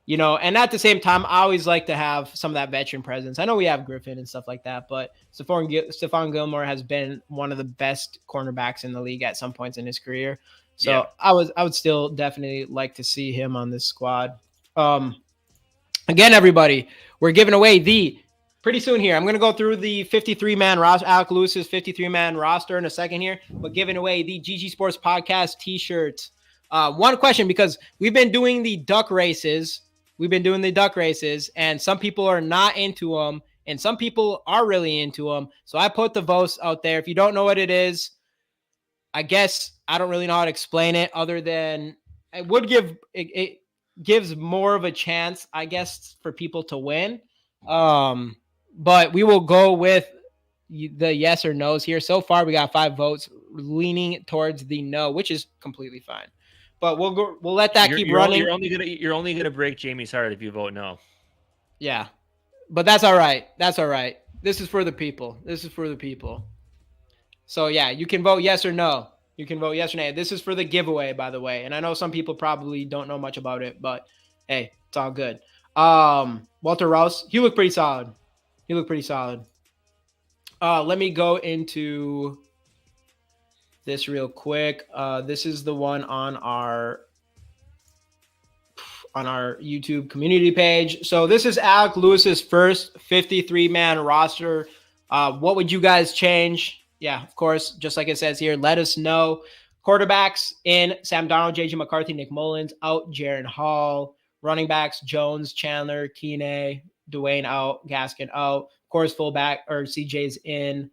[SPEAKER 1] And at the same time, I always like to have some of that veteran presence. I know we have Griffin and stuff like that, but Stephon Gilmore has been one of the best cornerbacks in the league at some points in his career. So I would still definitely like to see him on this squad. Again, everybody, we're giving away pretty soon here. I'm going to go through the 53-man roster, Alec Lewis's 53-man roster in a second here, but giving away the GG Sports Podcast t-shirts. One question, because we've been doing the duck races. And some people are not into them, and some people are really into them. So I put the votes out there. If you don't know what it is, I guess I don't really know how to explain it other than it gives more of a chance, I guess, for people to win. But we will go with the yes or no's here. So far, we got 5 votes leaning towards the no, which is completely fine. But we'll let that keep running.
[SPEAKER 2] You're only gonna break Jamie's heart if you vote no.
[SPEAKER 1] Yeah, but that's all right. This is for the people. So yeah, you can vote yes or no. This is for the giveaway, by the way. And I know some people probably don't know much about it, but hey, it's all good. Walter Rouse, he looked pretty solid. Let me go into this real quick. This is the one on our YouTube community page. So this is Alec Lewis's first 53-man roster. What would you guys change? Yeah, of course, just like it says here, let us know. Quarterbacks in: Sam Darnold, JJ McCarthy, Nick Mullins out, Jaron Hall. Running backs: Jones, Chandler, Keeney, Dwayne out, Gaskin out. Of course, fullback or CJ's in.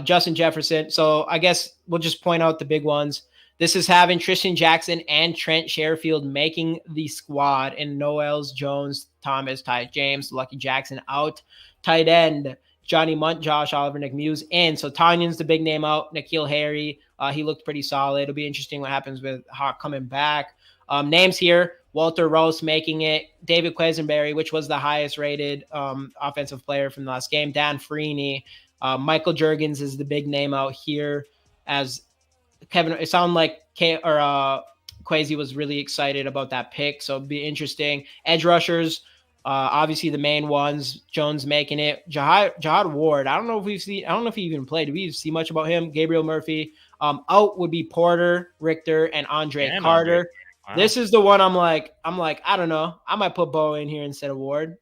[SPEAKER 1] Justin Jefferson. So I guess we'll just point out the big ones. This is having Tristan Jackson and Trent Sherfield making the squad, and Noels, Jones, Thomas, Ty James, Lucky Jackson out. Tight end: Johnny Munt, Josh Oliver, Nick Muse in. So Tanyan's the big name out. N'Keal Harry, he looked pretty solid. It'll be interesting what happens with Hawk coming back. Names here: Walter Rouse making it, David Quisenberry, which was the highest rated offensive player from the last game, Dan Freeney. Michael Juergens is the big name out here, as Kevin. It sounded like Kwesi was really excited about that pick, so it'll be interesting. Edge rushers, obviously the main ones. Jones making it. Jihad Ward. I don't know if he even played. Did we see much about him? Gabriel Murphy. Out would be Porter, Richter, and Andre Carter. Wow. This is the one I'm like, I don't know. I might put Bo in here instead of Ward.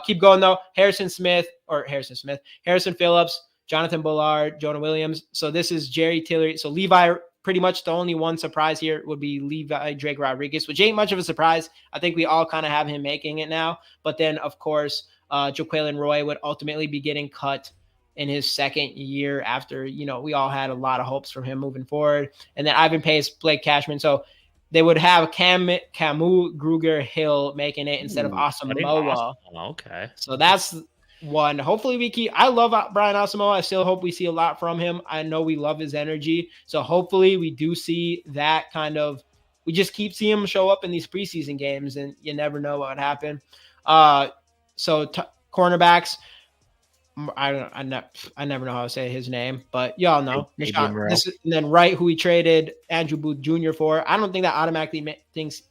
[SPEAKER 1] Keep going though. Harrison Phillips, Jonathan Bullard, Jonah Williams. So this is Jerry Tillery. So Levi, pretty much the only one surprise here would be Levi Drake Rodriguez, which ain't much of a surprise. I think we all kind of have him making it now. But then, of course, Jaquelin Roy would ultimately be getting cut in his second year after, we all had a lot of hopes from him moving forward. And then Ivan Pace, Blake Cashman. So they would have Camus Gruger Hill making it instead of Asamoah.
[SPEAKER 2] Okay.
[SPEAKER 1] So that's one. Hopefully I love Brian Asamoah. I still hope we see a lot from him. I know we love his energy. So hopefully we do see that we just keep seeing him show up in these preseason games, and you never know what would happen. Cornerbacks, I never know how to say his name, but y'all know. And then Wright, who we traded Andrew Booth Jr. for. I don't think that automatically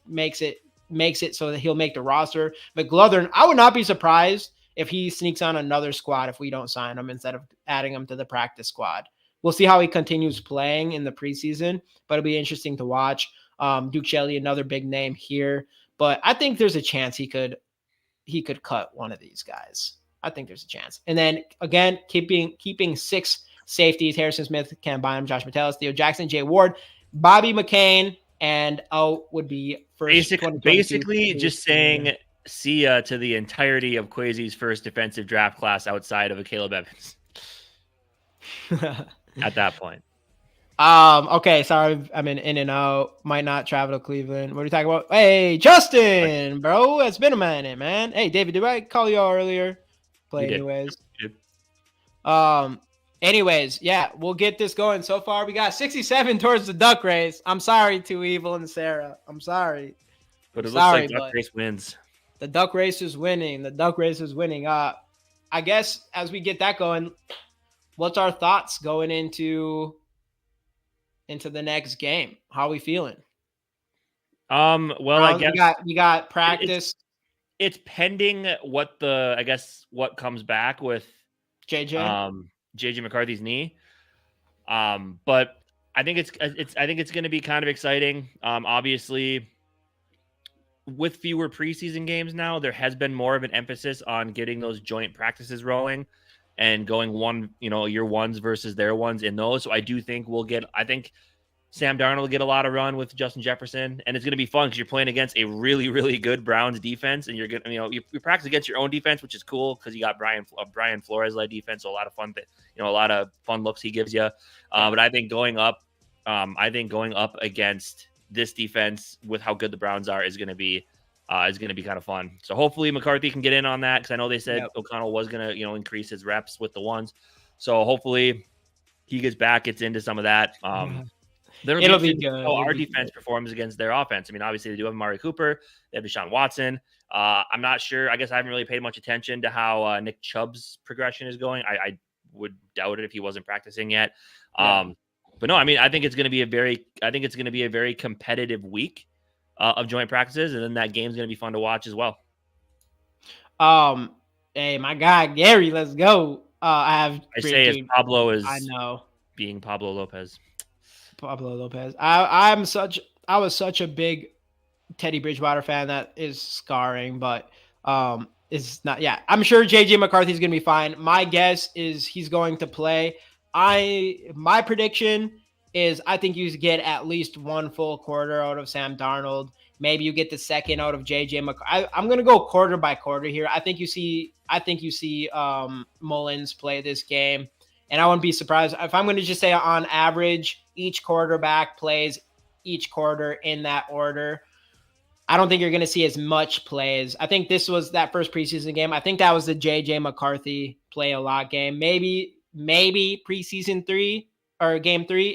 [SPEAKER 1] makes it so that he'll make the roster. McGlothern, I would not be surprised if he sneaks on another squad if we don't sign him instead of adding him to the practice squad. We'll see how he continues playing in the preseason, but it'll be interesting to watch. Duke Shelley, another big name here, but I think there's a chance he could cut one of these guys. I think there's a chance. And then again, keeping 6 safeties: Harrison Smith, Cam Bynum, Josh Metellus, Theo Jackson, Jay Ward, Bobby McCain, and would be first.
[SPEAKER 2] Basically just saying see ya to the entirety of Kwesi's first defensive draft class outside of a Caleb Evans. At that point.
[SPEAKER 1] Okay, sorry, I'm in and out. Might not travel to Cleveland. What are you talking about? Hey, Justin, bro, it's been a minute, man. Hey, David, did I call you all earlier? Play anyways. Anyways, yeah, we'll get this going. So far, we got 67 towards the Duck Race. I'm sorry to Evil and Sarah. I'm sorry.
[SPEAKER 2] But it looks like Duck Race wins.
[SPEAKER 1] The Duck Race is winning. The Duck Race is winning. I guess as we get that going, what's our thoughts going into the next game? How are we feeling?
[SPEAKER 2] Well, I guess
[SPEAKER 1] you got practice.
[SPEAKER 2] It's pending what comes back with JJ McCarthy's knee. But I think it's going to be kind of exciting. Obviously, with fewer preseason games now, there has been more of an emphasis on getting those joint practices rolling and going your ones versus their ones in those. So I do think I think Sam Darnold will get a lot of run with Justin Jefferson, and it's going to be fun because you're playing against a really, really good Browns defense, and you're going you practice against your own defense, which is cool because you got Brian Flores led defense, so a lot of fun, a lot of fun looks he gives you. But I think going up against this defense with how good the Browns are is going to be kind of fun. So hopefully McCarthy can get in on that because I know they said O'Connell was going to increase his reps with the ones, so hopefully he gets into some of that. It'll be good. How our defense performs against their offense. I mean, obviously they do have Amari Cooper, they have Deshaun Watson. I'm not sure. I guess I haven't really paid much attention to how Nick Chubb's progression is going. I would doubt it if he wasn't practicing yet. But no, I mean, I think it's going to be a very competitive week of joint practices, and then that game's going to be fun to watch as well.
[SPEAKER 1] Hey, my guy Gary, let's go.
[SPEAKER 2] I know being Pablo Lopez.
[SPEAKER 1] I was such a big Teddy Bridgewater fan that is scarring, but it's not. Yeah, I'm sure JJ McCarthy is going to be fine. My guess is he's going to play. My prediction is I think you get at least one full quarter out of Sam Darnold. Maybe you get the second out of JJ McCarthy. I'm going to go quarter by quarter here. I think you see Mullins play this game. And I wouldn't be surprised if I'm going to just say on average, each quarterback plays each quarter in that order. I don't think you're going to see as much plays. I think this was that first preseason game. I think that was the JJ McCarthy play a lot game. Maybe preseason 3 or game 3.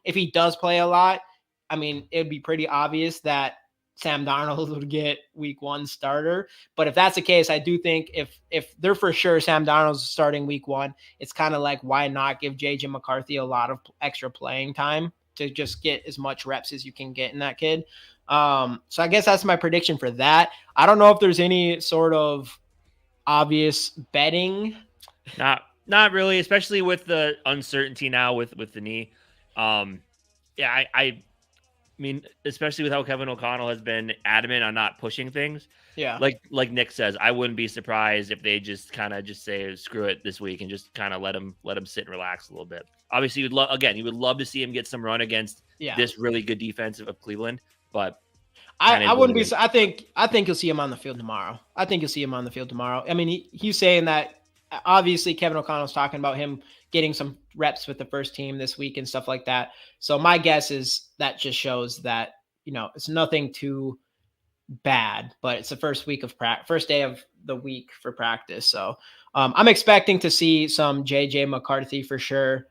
[SPEAKER 1] If he does play a lot, I mean, it'd be pretty obvious that Sam Darnold would get week 1 starter. But if that's the case, I do think if they're for sure Sam Darnold's starting week 1, it's kind of like, why not give JJ McCarthy a lot of extra playing time to just get as much reps as you can get in that kid. So I guess that's my prediction for that. I don't know if there's any sort of obvious betting.
[SPEAKER 2] Not really, especially with the uncertainty now with the knee. I mean, especially with how Kevin O'Connell has been adamant on not pushing things.
[SPEAKER 1] Yeah.
[SPEAKER 2] Like Nick says, I wouldn't be surprised if they just kind of just say, screw it this week and just kind of let him sit and relax a little bit. Obviously, you would love to see him get some run against this really good defense of Cleveland, but
[SPEAKER 1] I wouldn't be. I think you'll see him on the field tomorrow. I mean, he's saying that obviously Kevin O'Connell's talking about him getting some reps with the first team this week and stuff like that. So my guess is that just shows that, it's nothing too bad, but it's the first day of the week for practice. So I'm expecting to see some JJ McCarthy for sure.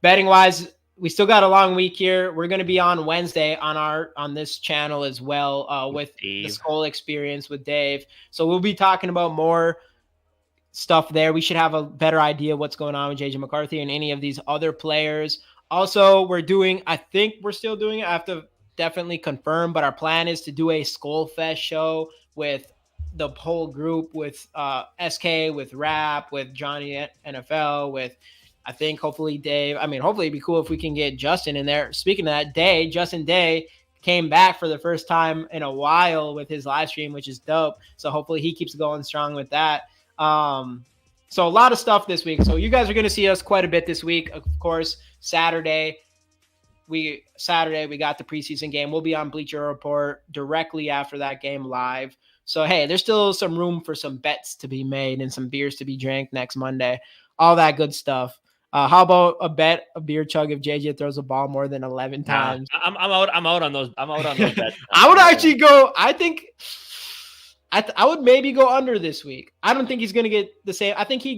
[SPEAKER 1] Betting wise, we still got a long week here. We're going to be on Wednesday on this channel as well with the Skol experience with Dave. So we'll be talking about more stuff there. We should have a better idea what's going on with JJ McCarthy and any of these other players. Also, I think we're still doing it. I have to definitely confirm, but our plan is to do a Skol Fest show with the whole group, with SK, with Rap, with Johnny NFL, with I think hopefully Dave, hopefully it'd be cool if we can get Justin in there. Speaking of that, Justin Day came back for the first time in a while with his live stream, which is dope. So hopefully he keeps going strong with that. So a lot of stuff this week. So you guys are going to see us quite a bit this week. Of course, Saturday we got the preseason game. We'll be on Bleacher Report directly after that game live. So, hey, there's still some room for some bets to be made and some beers to be drank next Monday. All that good stuff. How about a beer chug if JJ throws a ball more than 11 times?
[SPEAKER 2] I'm out on those. I'm out on those bets.
[SPEAKER 1] I would actually go. I think I would maybe go under this week. I don't think he's going to get the same. I think he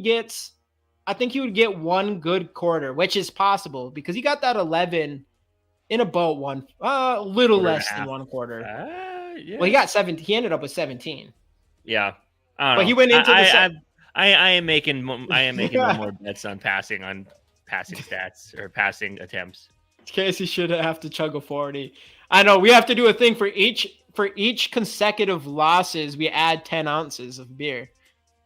[SPEAKER 1] would get one good quarter, which is possible because he got that 11 in about a little less than one quarter.
[SPEAKER 2] Yeah.
[SPEAKER 1] Well, he got 17. He ended up with 17.
[SPEAKER 2] Yeah. I don't know.
[SPEAKER 1] But he went into
[SPEAKER 2] I am making no more bets on passing stats or passing attempts.
[SPEAKER 1] Casey should have to chug a 40. I know we have to do a thing for each consecutive losses. We add 10 ounces of beer.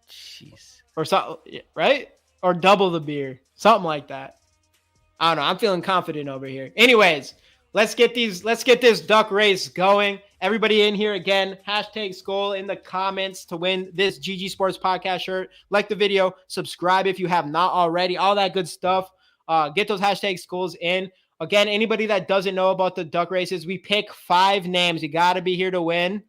[SPEAKER 2] Jeez.
[SPEAKER 1] Or something, right? Or double the beer, something like that. I don't know. I'm feeling confident over here. Anyways, let's get this duck race going. Everybody in here again, hashtag Skol in the comments to win this GG Sports Podcast shirt. Like the video, subscribe if you have not already. All that good stuff. Get those hashtag Skols in. Again, anybody that doesn't know about the duck races, we pick 5 names. You got to be here to win.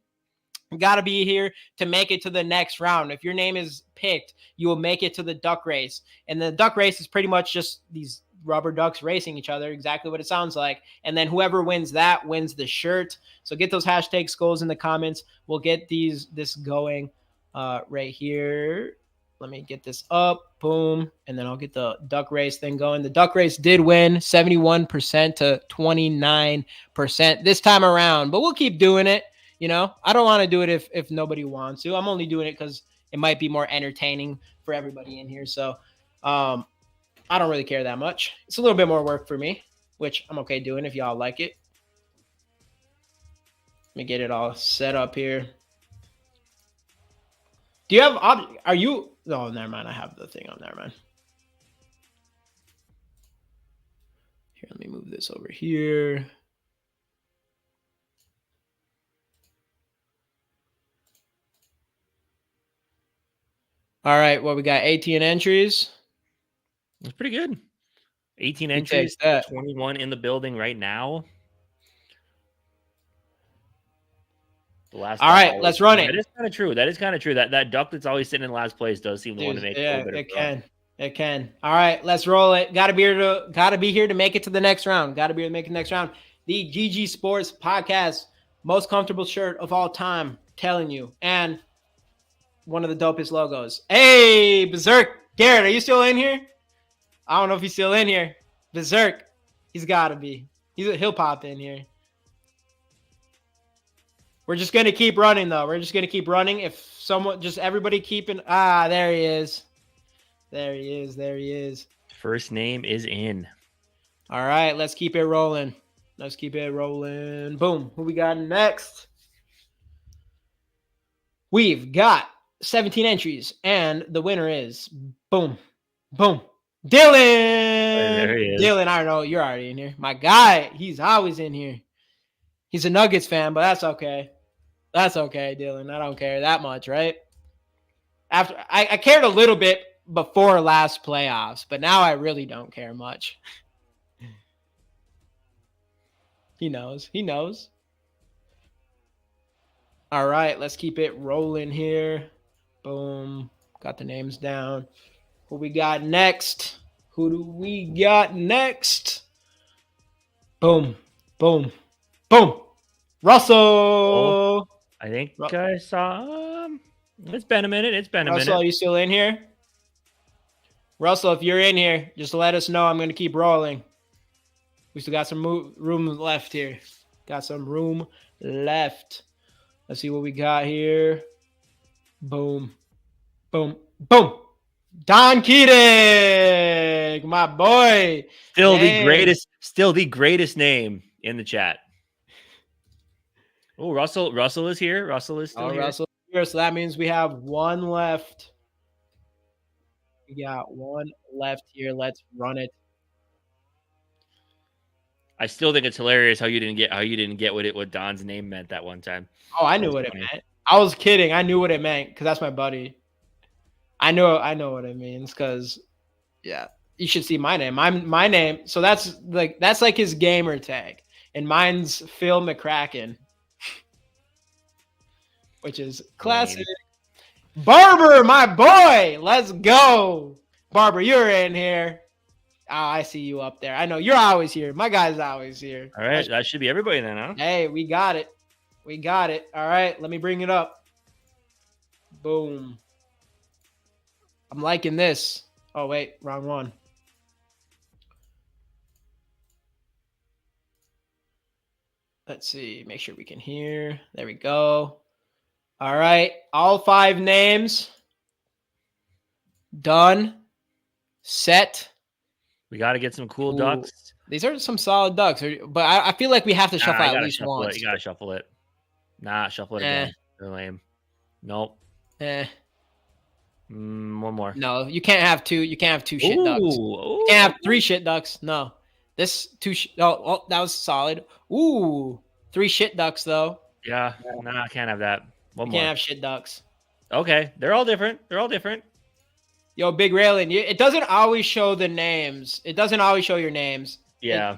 [SPEAKER 1] You got to be here to make it to the next round. If your name is picked, you will make it to the duck race. And the duck race is pretty much just these rubber ducks racing each other, exactly what it sounds like. And then whoever wins that wins the shirt. So get those hashtag Skols in the comments. We'll get this going right here. Let me get this up. Boom. And then I'll get the duck race thing going. The duck race did win 71% to 29% this time around, but we'll keep doing it. You know, I don't want to do it if nobody wants to. I'm only doing it because it might be more entertaining for everybody in here. So I don't really care that much. It's a little bit more work for me, which I'm okay doing if y'all like it. Let me get it all set up here. Do you have are you? Oh, never mind. I have the thing on. Never mind. Here, let me move this over here. All right, well, we got 18 entries.
[SPEAKER 2] That's pretty good. 18 entries, 21 in the building right now. The last.
[SPEAKER 1] All right, let's run it.
[SPEAKER 2] That is kind of true. That duck that's always sitting in last place does seem to want to make
[SPEAKER 1] it can. All right, let's roll it. Gotta be here to make it to the next round. The GG Sports Podcast, most comfortable shirt of all time, telling you. And one of the dopest logos. Hey, Berserk. Garrett, are you still in here? I don't know if he's still in here. Berserk. He's got to be. He'll pop in here. We're just going to keep running, though. We're just going to keep running. Everybody keeping. There he is. There he is.
[SPEAKER 2] First name is in.
[SPEAKER 1] All right, let's keep it rolling. Boom. Who we got next? We've got 17 entries, and the winner is boom. Dylan.
[SPEAKER 2] There he is.
[SPEAKER 1] Dylan, I don't know. You're already in here. My guy, he's always in here. He's a Nuggets fan, but that's okay. Dylan. I don't care that much, right? After I cared a little bit before last playoffs, but now I really don't care much. He knows. All right, let's keep it rolling here. Boom. Got the names down. Who we got next? Who do we got next? Boom. Russell.
[SPEAKER 2] Oh, I think I saw it's been a minute.
[SPEAKER 1] Russell, are you still in here? Russell, if you're in here, just let us know. I'm going to keep rolling. We still got some room left here. Let's see what we got here. Boom. Don Keating, my boy.
[SPEAKER 2] Still the greatest name in the chat. Oh, Russell is here. Russell is still here.
[SPEAKER 1] Russell here. So that means we have one left. We got one left here. Let's run it.
[SPEAKER 2] I still think it's hilarious how you didn't get what Don's name meant that one time.
[SPEAKER 1] Oh, I knew what it meant. I was kidding. I knew what it meant because that's my buddy. I know what it means because, yeah, you should see my name. My name. So that's like his gamer tag, and mine's Phil McCracken, which is classic. Barber, my boy, let's go. Barber, you're in here. Oh, I see you up there. I know you're always here. My guy's always here.
[SPEAKER 2] All right, that should be everybody then, huh?
[SPEAKER 1] Hey, we got it. We got it. All right, let me bring it up. Boom. I'm liking this. Oh, wait, wrong one. Let's see. Make sure we can hear. There we go. All right, all 5 names. Done. Set.
[SPEAKER 2] We got to get some cool ducks.
[SPEAKER 1] These are some solid ducks, but I feel like we have to shuffle at least once.
[SPEAKER 2] You got to shuffle it. Nah, shuffle it again. They're lame. Nope. One more.
[SPEAKER 1] No, you can't have 2. You can't have 2 shit ducks. You can't have 3 shit ducks. No. This 2 oh, that was solid. Ooh. 3 shit ducks though.
[SPEAKER 2] Yeah. Nah, I can't have that. One more.
[SPEAKER 1] Can't have shit ducks.
[SPEAKER 2] Okay. They're all different.
[SPEAKER 1] Yo, Big Raylin, it doesn't always show the names. It doesn't always show your names.
[SPEAKER 2] Yeah.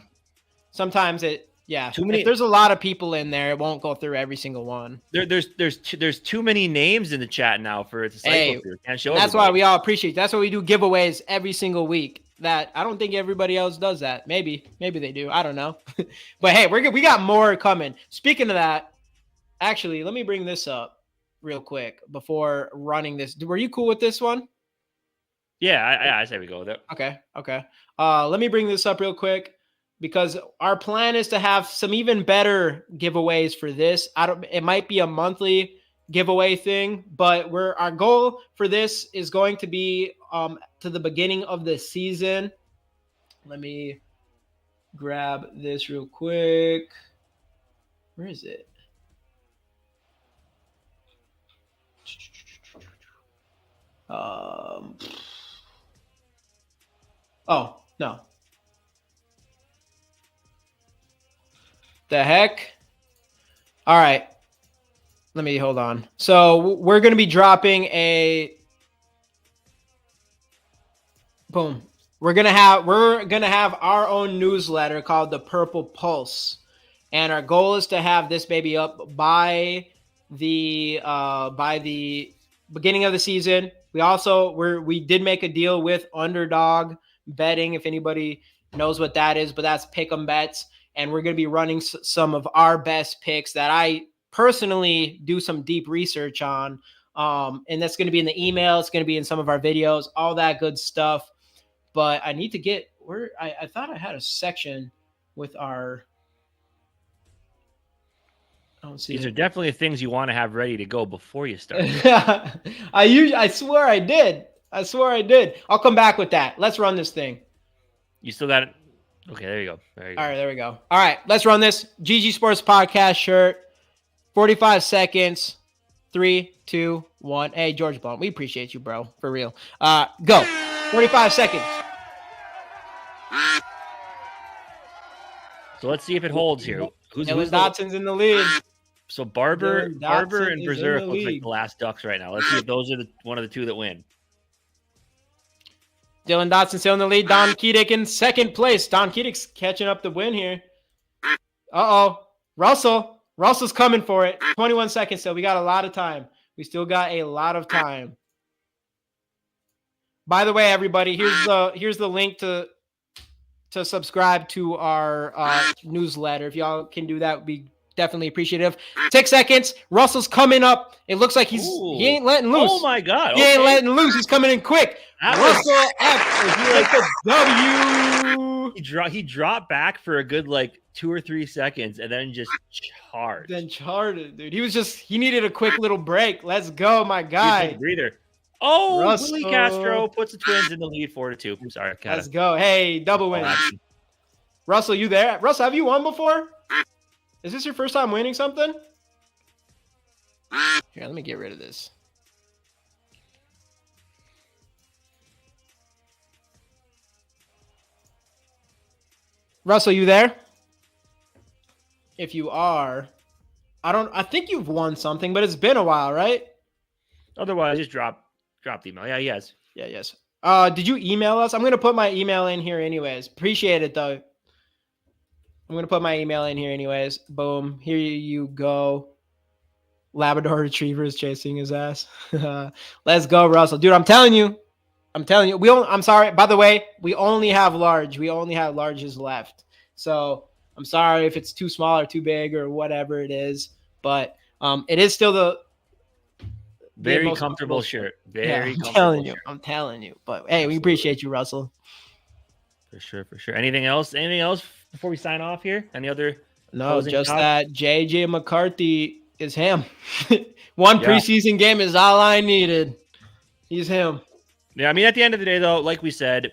[SPEAKER 1] Sometimes if there's a lot of people in there, it won't go through every single one.
[SPEAKER 2] There's too many names in the chat now for it to cycle through. Can't show
[SPEAKER 1] that's why we all appreciate. That's why we do giveaways every single week. That I don't think everybody else does that. Maybe they do. I don't know. But hey, we got more coming. Speaking of that, actually, let me bring this up real quick before running this. Were you cool with this one?
[SPEAKER 2] Yeah, I say we go with it.
[SPEAKER 1] Okay. Let me bring this up real quick because our plan is to have some even better giveaways for this. It might be a monthly giveaway thing, but our goal for this is going to be to the beginning of the season. Let me grab this real quick. Where is it? Oh, no. The heck? All right. Let me hold on. So we're going to be dropping a boom. We're going to have our own newsletter called the Purple Pulse. And our goal is to have this baby up by the beginning of the season. We did make a deal with Underdog Betting, if anybody knows what that is, but that's pick'em bets, and we're going to be running some of our best picks that I personally do some deep research on, and that's going to be in the email. It's going to be in some of our videos, all that good stuff. But I need to get where I thought I had a section with our. I don't see.
[SPEAKER 2] These are definitely things you want to have ready to go before you start.
[SPEAKER 1] I swear I did. I'll come back with that. Let's run this thing.
[SPEAKER 2] You still got it? Okay, there you go.
[SPEAKER 1] All right, there we go. All right, let's run this. GG Sports Podcast shirt. 45 seconds. 3, 2, 1. Hey, George Blunt, we appreciate you, bro. For real. Go. 45 seconds.
[SPEAKER 2] So let's see if it holds here.
[SPEAKER 1] Dylan Dotson's in the lead.
[SPEAKER 2] So Barber and Berserk looks like the last ducks right now. Let's see if those are one of the 2 that win.
[SPEAKER 1] Dylan Dotson still in the lead. Don Keedick in second place. Don Keedick's catching up the win here. Uh-oh. Russell's coming for it. 21 seconds still. We got a lot of time. We still got a lot of time. By the way, everybody, here's the link to subscribe to our newsletter. If y'all can do that, would be definitely appreciative. 6 seconds. Russell's coming up. It looks like he ain't letting loose.
[SPEAKER 2] Oh my God.
[SPEAKER 1] He ain't letting loose. He's coming in quick. Russell F. Is he like a W?
[SPEAKER 2] He dropped back for a good 2 or 3 seconds and then just charged.
[SPEAKER 1] Dude. He needed a quick little break. Let's go, my guy.
[SPEAKER 2] Breather. Oh, Russell. Willie Castro puts the Twins in the lead 4-2. I'm sorry.
[SPEAKER 1] Let's go. Hey, double win. Russell, you there? Russell, have you won before? Is this your first time winning something? Here, let me get rid of this. Russell, you there? If you are, I think you've won something, but it's been a while, right?
[SPEAKER 2] Otherwise, just drop the email. Yeah, yes.
[SPEAKER 1] Yeah, yes. Did you email us? I'm going to put my email in here anyways. Appreciate it, though. I'm going to put my email in here anyways. Boom. Here you go. Labrador Retriever is chasing his ass. Let's go, Russell. Dude, I'm telling you. I'm sorry. By the way, we only have large. We only have larges left. So I'm sorry if it's too small or too big or whatever it is. But it is still the
[SPEAKER 2] very
[SPEAKER 1] most
[SPEAKER 2] comfortable shirt. Very
[SPEAKER 1] comfortable shirt. I'm telling you. But hey, we appreciate you, Russell.
[SPEAKER 2] For sure. Anything else before we sign off here? Any other?
[SPEAKER 1] No, just thoughts? That JJ McCarthy is him. One preseason game is all I needed. He's him.
[SPEAKER 2] Yeah, I mean, at the end of the day, though, like we said,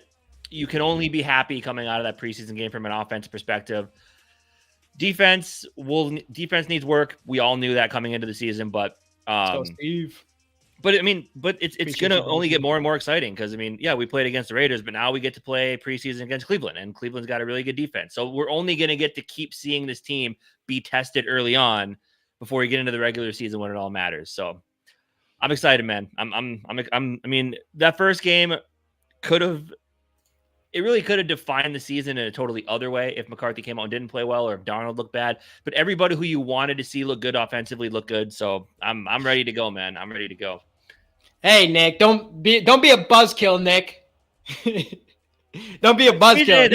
[SPEAKER 2] you can only be happy coming out of that preseason game from an offensive perspective. Defense needs work. We all knew that coming into the season, but
[SPEAKER 1] Steve.
[SPEAKER 2] But I mean, it's going to only get more and more exciting because, I mean, yeah, we played against the Raiders, but now we get to play preseason against Cleveland, and Cleveland's got a really good defense. So we're only going to get to keep seeing this team be tested early on before we get into the regular season when it all matters. So I'm excited, man. I mean, that first game really could have defined the season in a totally other way if McCarthy came out and didn't play well or if Darnold looked bad. But everybody who you wanted to see look good offensively looked good. So I'm ready to go, man. I'm ready to go.
[SPEAKER 1] Hey, Nick, don't be a buzzkill, Nick. Don't be a buzzkill.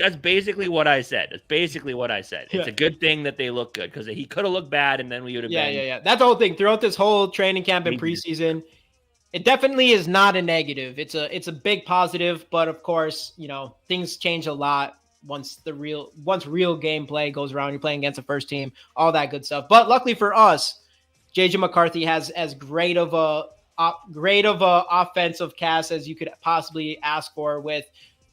[SPEAKER 2] That's basically what I said. It's a good thing that they look good because he could have looked bad and then we would have been.
[SPEAKER 1] Yeah. That's the whole thing. Throughout this whole training camp and preseason, it definitely is not a negative. It's a big positive, but of course, things change a lot once real gameplay goes around. You're playing against the first team, all that good stuff. But luckily for us, JJ McCarthy has as great of a offensive cast as you could possibly ask for with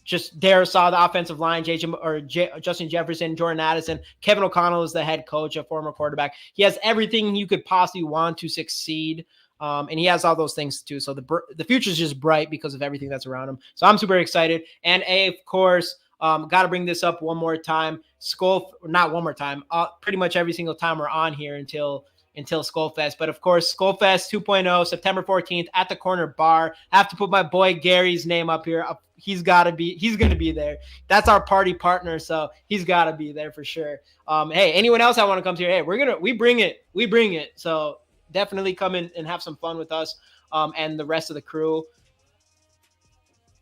[SPEAKER 1] just saw the offensive line, Justin Jefferson, Jordan Addison, Kevin O'Connell is the head coach, a former quarterback. He has everything you could possibly want to succeed. And he has all those things too. So the future is just bright because of everything that's around him. So I'm super excited. And of course, got to bring this up one more time. Skol, not one more time. Pretty much every single time we're on here until Skol Fest. But of course, Skol Fest 2.0, September 14th at the Corner Bar. I have to put my boy Gary's name up here. He's going to be there. That's our party partner. So he's got to be there for sure. Hey, anyone else I want to come to here? Hey, we bring it. So definitely come in and have some fun with us and the rest of the crew.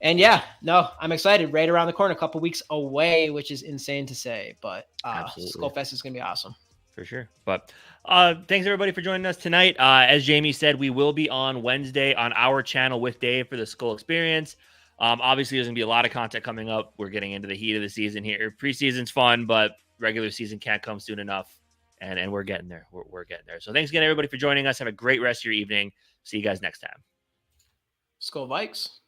[SPEAKER 1] And yeah, no, I'm excited. Right around the corner, a couple weeks away, which is insane to say. But Skol Fest is going to be awesome.
[SPEAKER 2] For sure. But thanks, everybody, for joining us tonight. As Jamie said, we will be on Wednesday on our channel with Dave for the Skol Experience. Obviously, there's going to be a lot of content coming up. We're getting into the heat of the season here. Preseason's fun, but regular season can't come soon enough. And we're getting there. We're getting there. So thanks again, everybody, for joining us. Have a great rest of your evening. See you guys next time.
[SPEAKER 1] Skol Vikes.